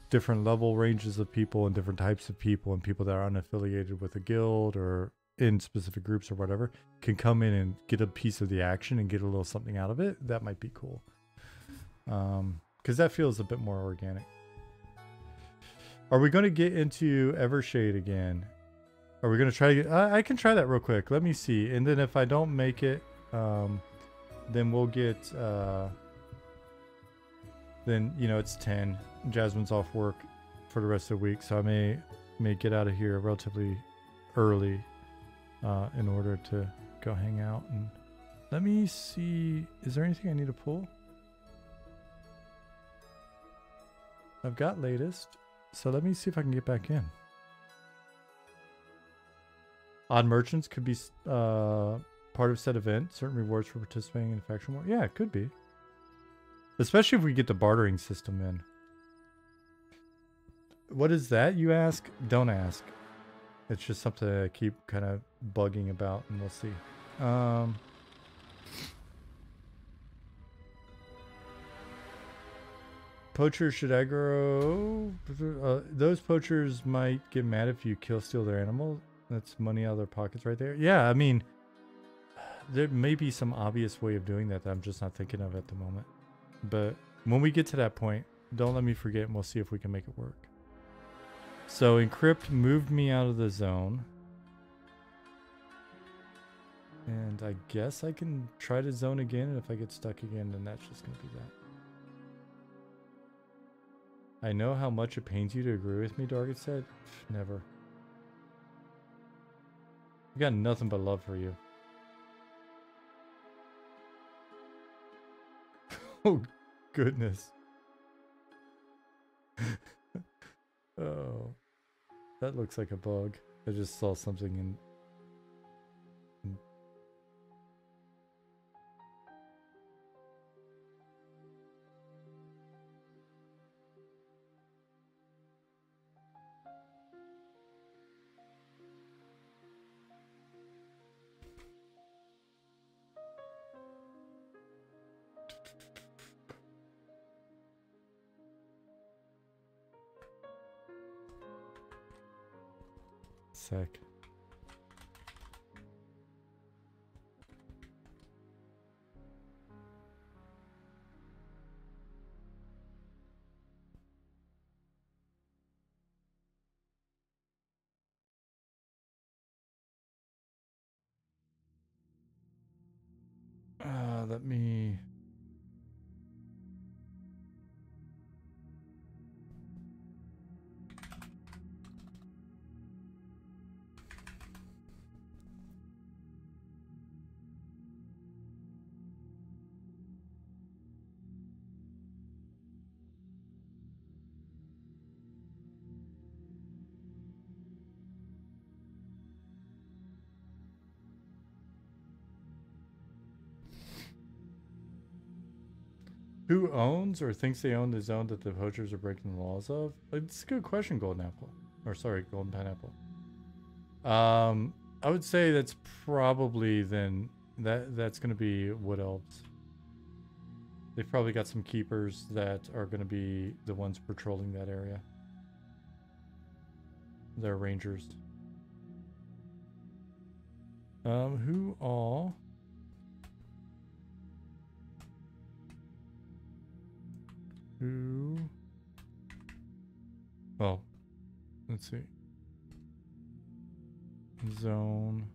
Speaker 1: different level ranges of people and different types of people, and people that are unaffiliated with a guild or in specific groups or whatever can come in and get a piece of the action and get a little something out of it. That might be cool. Because that feels a bit more organic. Are we going to get into Evershade again? Are we going to try to get... I can try that real quick. Let me see. And then if I don't make it, then we'll get... then, you know, it's 10. Jasmine's off work for the rest of the week. So I may get out of here relatively early in order to go hang out. And let me see. Is there anything I need to pull? I've got latest, so let me see if I can get back in. Odd merchants could be part of said event. Certain rewards for participating in faction war. Yeah, it could be. Especially if we get the bartering system in. What is that, you ask? Don't ask. It's just something I keep kind of bugging about, and we'll see. Poachers should aggro. Those poachers might get mad if you steal their animal. That's money out of their pockets right there. Yeah, I mean, there may be some obvious way of doing that I'm just not thinking of at the moment. But when we get to that point, don't let me forget, and we'll see if we can make it work. So Encrypt moved me out of the zone. And I guess I can try to zone again, and if I get stuck again, then that's just going to be that. I know how much it pains you to agree with me, Dargit said. Never. I got nothing but love for you. Oh, goodness. Oh. That looks like a bug. I just saw something in... sec. Let me... Who owns or thinks they own the zone that the poachers are breaking the laws of? It's a good question, Golden Apple. Or sorry, Golden Pineapple. I would say that's probably then that's going to be Wood Elves. They've probably got some keepers that are going to be the ones patrolling that area. They're rangers. Who all? Who? Well, let's see. Zone.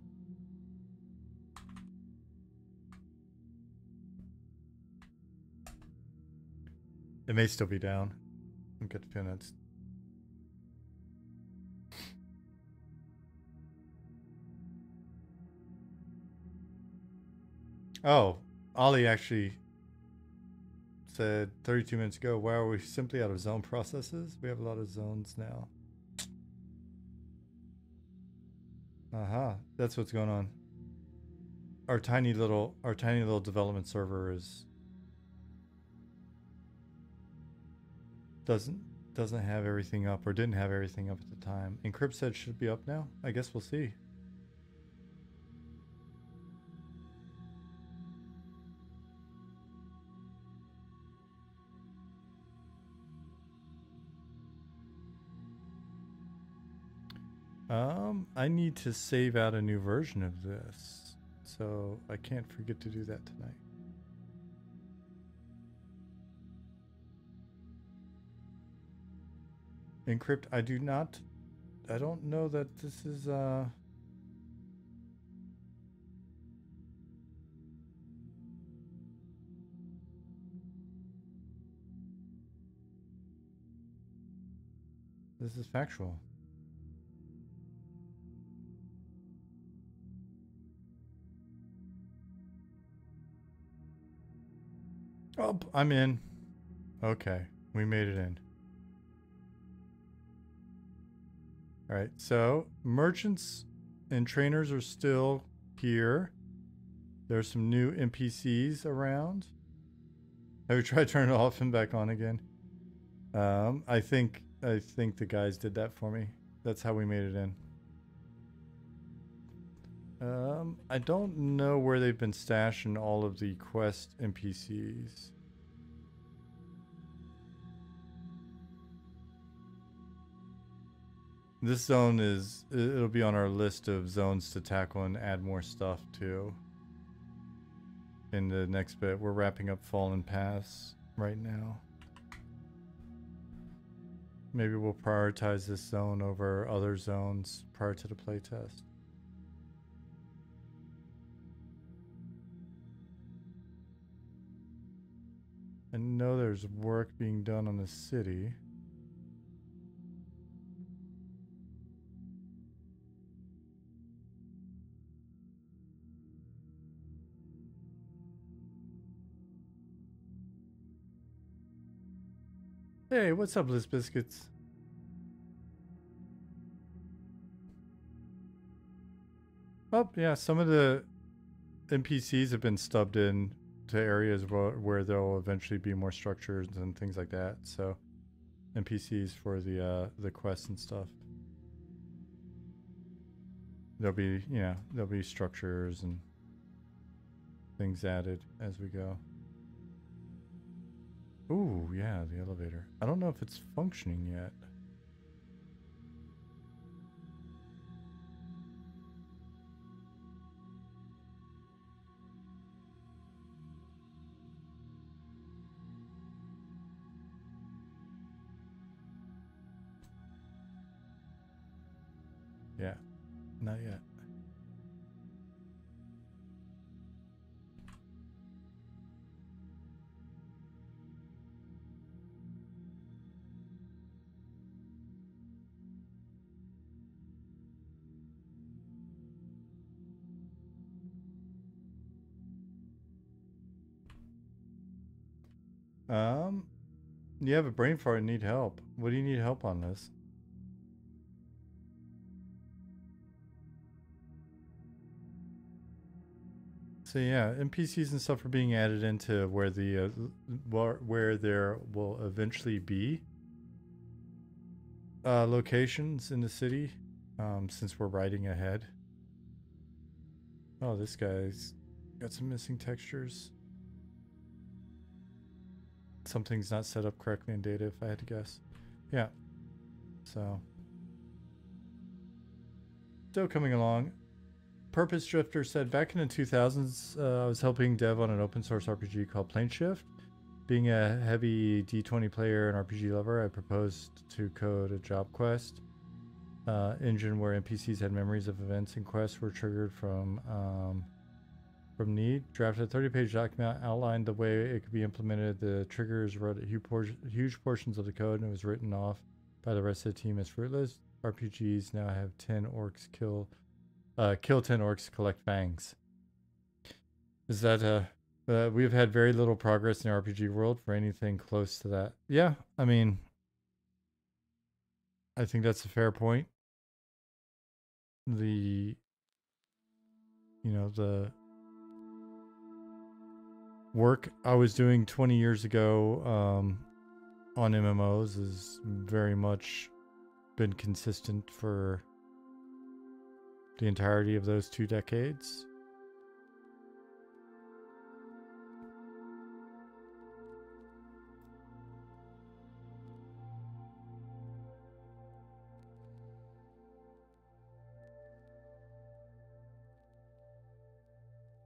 Speaker 1: It may still be down. I'll get the minutes. Oh, Ollie actually said 32 minutes ago, wow, are we simply out of zone processes? We have a lot of zones now. Aha, that's what's going on. Our tiny little development server is doesn't have everything up, or didn't have everything up at the time. Encrypt said should be up now. I guess we'll see. I need to save out a new version of this, so I can't forget to do that tonight. Encrypt, I don't know that this is, this is factual. Oh, I'm in. Okay, we made it in. All right, so merchants and trainers are still here. There's some new NPCs around. Have we tried turning it off and back on again? I think the guys did that for me. That's how we made it in. I don't know where they've been stashing all of the quest NPCs. This zone it'll be on our list of zones to tackle and add more stuff to. In the next bit, we're wrapping up Fallen Pass right now. Maybe we'll prioritize this zone over other zones prior to the playtest. I know there's work being done on the city. Hey, what's up, Liz Biscuits? Oh, yeah, some of the NPCs have been stubbed in to areas where there'll eventually be more structures and things like that. So, NPCs for the quests and stuff. There'll be structures and things added as we go. Ooh, yeah, the elevator. I don't know if it's functioning yet. Yeah, not yet. You have a brain fart and need help. What do you need help on this? So yeah, NPCs and stuff are being added into where the where there will eventually be locations in the city, since we're riding ahead. Oh, this guy's got some missing textures. Something's not set up correctly in data, if I had to guess. Yeah. So still coming along. Purpose Drifter said, back in the 2000s, I was helping dev on an open source RPG called Plane Shift. Being a heavy D20 player and RPG lover, I proposed to code a job quest engine where NPCs had memories of events and quests were triggered from need. Drafted a 30-page document, outlined the way it could be implemented. The triggers wrote huge portions of the code, and it was written off by the rest of the team as fruitless. RPGs now have 10 orcs kill 10 orcs, collect fangs. Is that we've had very little progress in the RPG world for anything close to that. Yeah, I mean, I think that's a fair point. The work I was doing 20 years ago on MMOs has very much been consistent for the entirety of those 2 decades.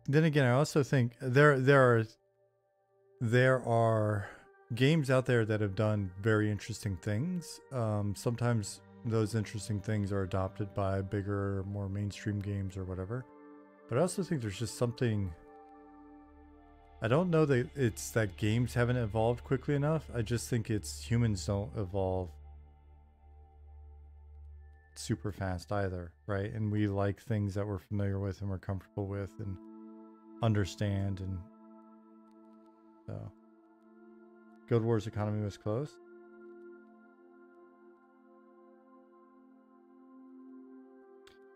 Speaker 1: Then again, I also think there are games out there that have done very interesting things. Sometimes those interesting things are adopted by bigger, more mainstream games or whatever. But I also think there's just something. I don't know that it's that games haven't evolved quickly enough. I just think it's humans don't evolve super fast either, right? And we like things that we're familiar with and we're comfortable with and understand, and so Guild Wars economy was close.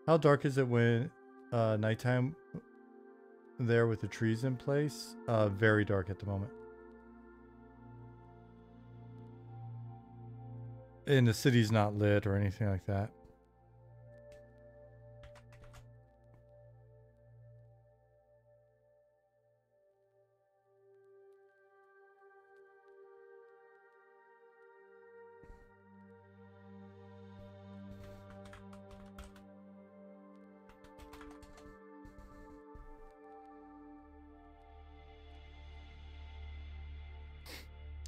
Speaker 1: How dark is it when nighttime there with the trees in place? Very dark at the moment. And the city's not lit or anything like that.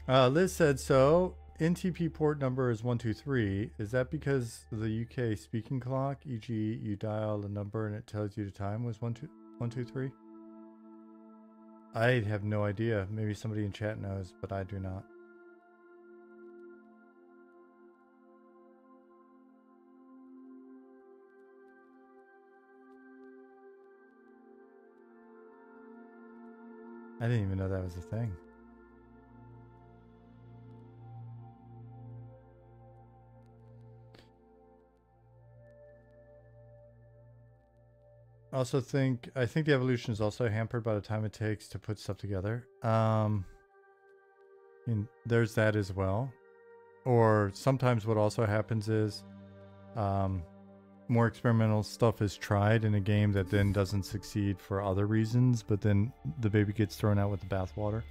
Speaker 1: Liz said, so NTP port number is 123. Is that because the UK speaking clock, e.g. you dial a number and it tells you the time was 123? I have no idea. Maybe somebody in chat knows, but I do not. I didn't even know that was a thing. I think the evolution is also hampered by the time it takes to put stuff together. And there's that as well. Or sometimes what also happens is more experimental stuff is tried in a game that then doesn't succeed for other reasons, but then the baby gets thrown out with the bathwater.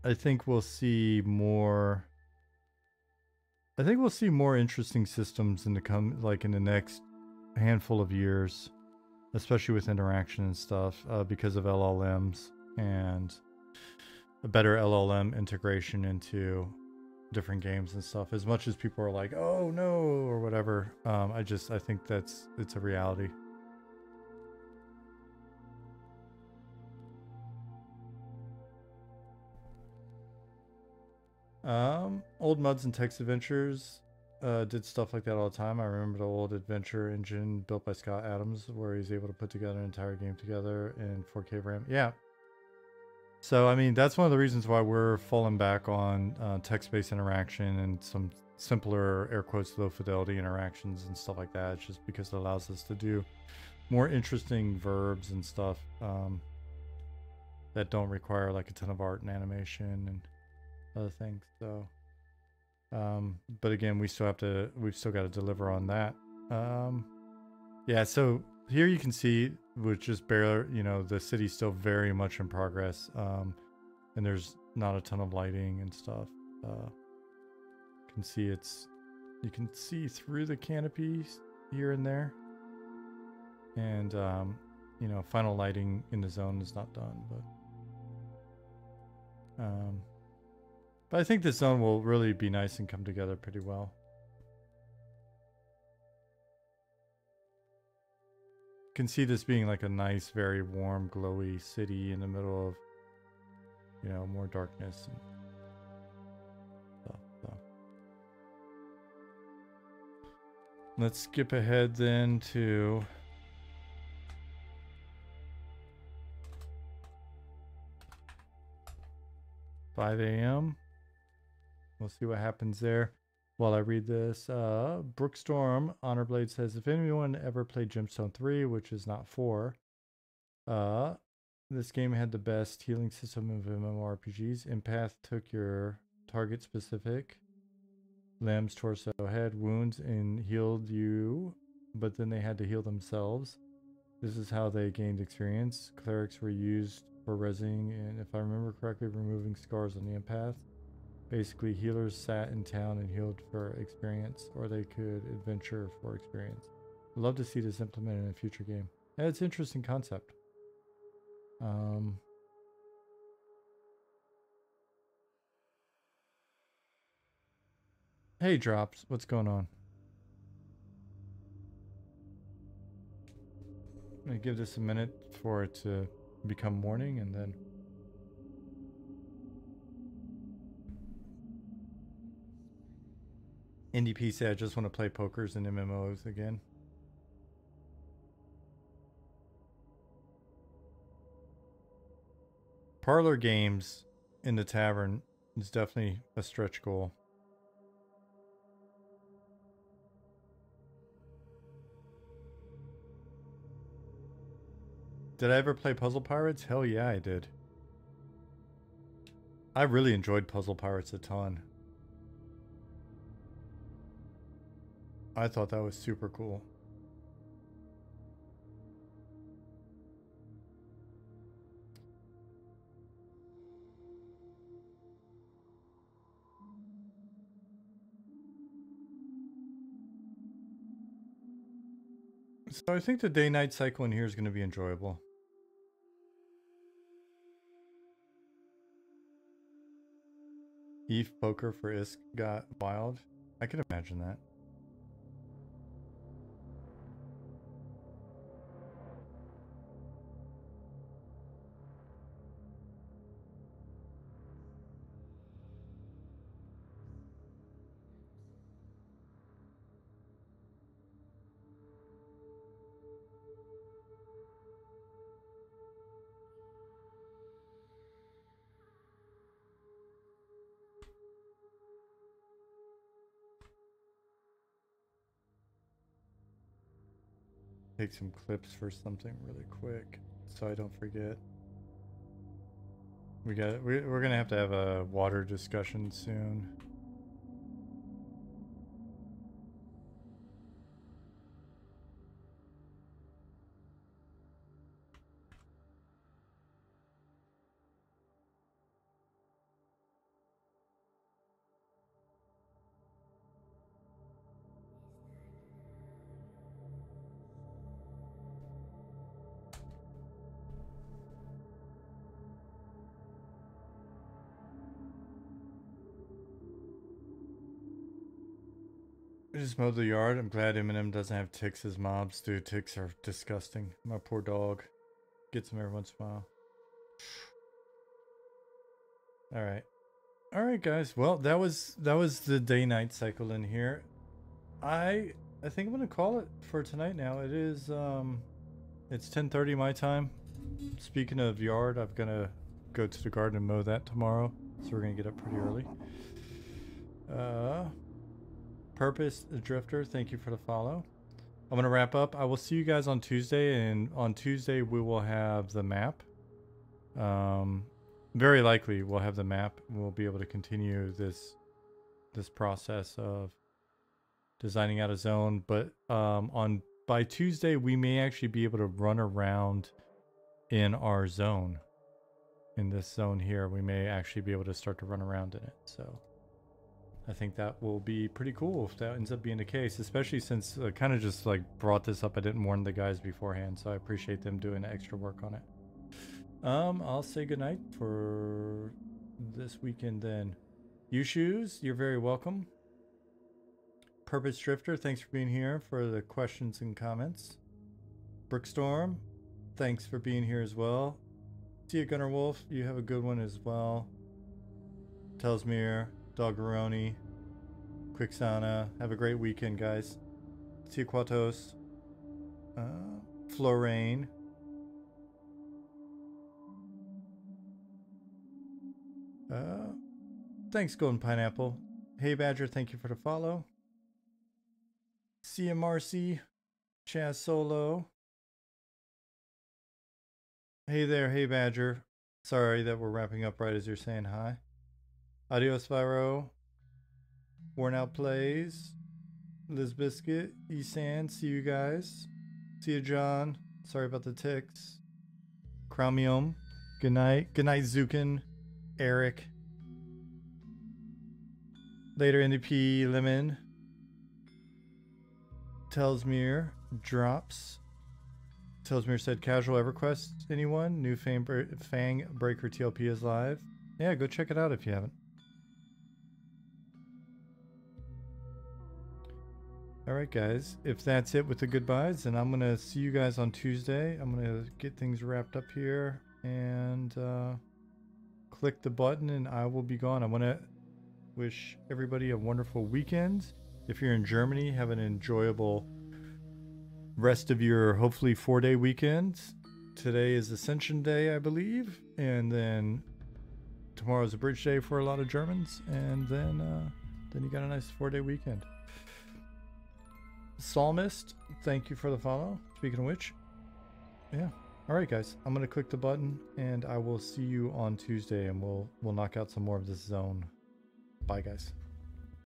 Speaker 1: I think we'll see more. I think we'll see more interesting systems in the next handful of years, especially with interaction and stuff, because of LLMs and a better LLM integration into different games and stuff. As much as people are like, "Oh no," or whatever, I think it's a reality. Old Muds and Text Adventures did stuff like that all the time. I remember the old adventure engine built by Scott Adams, where he's able to put together an entire game together in 4K RAM. Yeah. So, I mean, that's one of the reasons why we're falling back on text-based interaction and some simpler, air quotes, low fidelity interactions and stuff like that. It's just because it allows us to do more interesting verbs and stuff that don't require like a ton of art and animation and other things. So, but again, we've still got to deliver on that. Yeah, so here you can see, with just barely, the city's still very much in progress, and there's not a ton of lighting and stuff. You can see through the canopies here and there, and final lighting in the zone is not done, but I think this zone will really be nice and come together pretty well. Can see this being like a nice, very warm, glowy city in the middle of, more darkness and stuff. So. Let's skip ahead then to 5 a.m. We'll see what happens there. While I read this, Brookstorm Honorblade says, if anyone ever played Gemstone 3, which is not 4, this game had the best healing system of MMORPGs. Empath took your target specific limbs, torso, head, wounds, and healed you, but then they had to heal themselves. This is how they gained experience. Clerics were used for rezzing, and if I remember correctly, removing scars on the empath. Basically, healers sat in town and healed for experience, or they could adventure for experience. I'd love to see this implemented in a future game. Yeah, it's an interesting concept. Hey, Drops, what's going on? I'm going to give this a minute for it to become morning, and then... NDP said, I just want to play pokers and MMOs again. Parlor games in the tavern is definitely a stretch goal. Did I ever play Puzzle Pirates? Hell yeah, I did. I really enjoyed Puzzle Pirates a ton. I thought that was super cool. So I think the day-night cycle in here is going to be enjoyable. Eve poker for Isk got wild. I can imagine that. Take some clips for something really quick so I don't forget. We're gonna have to have a water discussion soon. I just mowed the yard. I'm glad Eminem doesn't have ticks as mobs. Dude, ticks are disgusting. My poor dog gets them every once in a while. All right. All right, guys. Well, that was the day-night cycle in here. I think I'm gonna call it for tonight. Now it is it's 10:30 my time. Speaking of yard, I'm gonna go to the garden and mow that tomorrow, so we're gonna get up pretty early. Purpose Drifter, thank you for the follow. I'm gonna wrap up. I will see you guys on Tuesday, and on Tuesday we will have the map. Very likely we'll have the map. We'll be able to continue this process of designing out a zone. But by Tuesday we may actually be able to run around in our zone. In this zone here, we may actually be able to start to run around in it. So I think that will be pretty cool if that ends up being the case, especially since I kind of just like brought this up. I didn't warn the guys beforehand, so I appreciate them doing the extra work on it. I'll say goodnight for this weekend then. You Shoes, you're very welcome. Purpose Drifter, thanks for being here for the questions and comments. Brookstorm, thanks for being here as well. See you, Gunner Wolf, you have a good one as well. Telsmere, Doggeroni, Quixana, have a great weekend, guys. See you, Quatos. Florane. Thanks, Golden Pineapple. Hey, Badger, thank you for the follow. See you, Marcy. Chaz Solo. Hey there, hey, Badger. Sorry that we're wrapping up right as you're saying hi. Adios, Viro. Worn Out Plays. Liz Biscuit. Esan, see you guys. See you, John. Sorry about the ticks. Chromium. Good night. Good night, Zukin. Eric. Later, NDP. Lemon. Telsmere. Drops. Telsmere said, casual EverQuest, anyone? New Fang Breaker TLP is live. Yeah, go check it out if you haven't. Alright guys, if that's it with the goodbyes, then I'm going to see you guys on Tuesday. I'm going to get things wrapped up here and click the button and I will be gone. I want to wish everybody a wonderful weekend. If you're in Germany, have an enjoyable rest of your hopefully 4-day weekend. Today is Ascension Day, I believe, and then tomorrow's a bridge day for a lot of Germans, and then you got a nice 4-day weekend. Psalmist, thank you for the follow. Speaking of which, yeah. All right, guys, I'm gonna click the button, and I will see you on Tuesday, and we'll knock out some more of this zone. Bye, guys.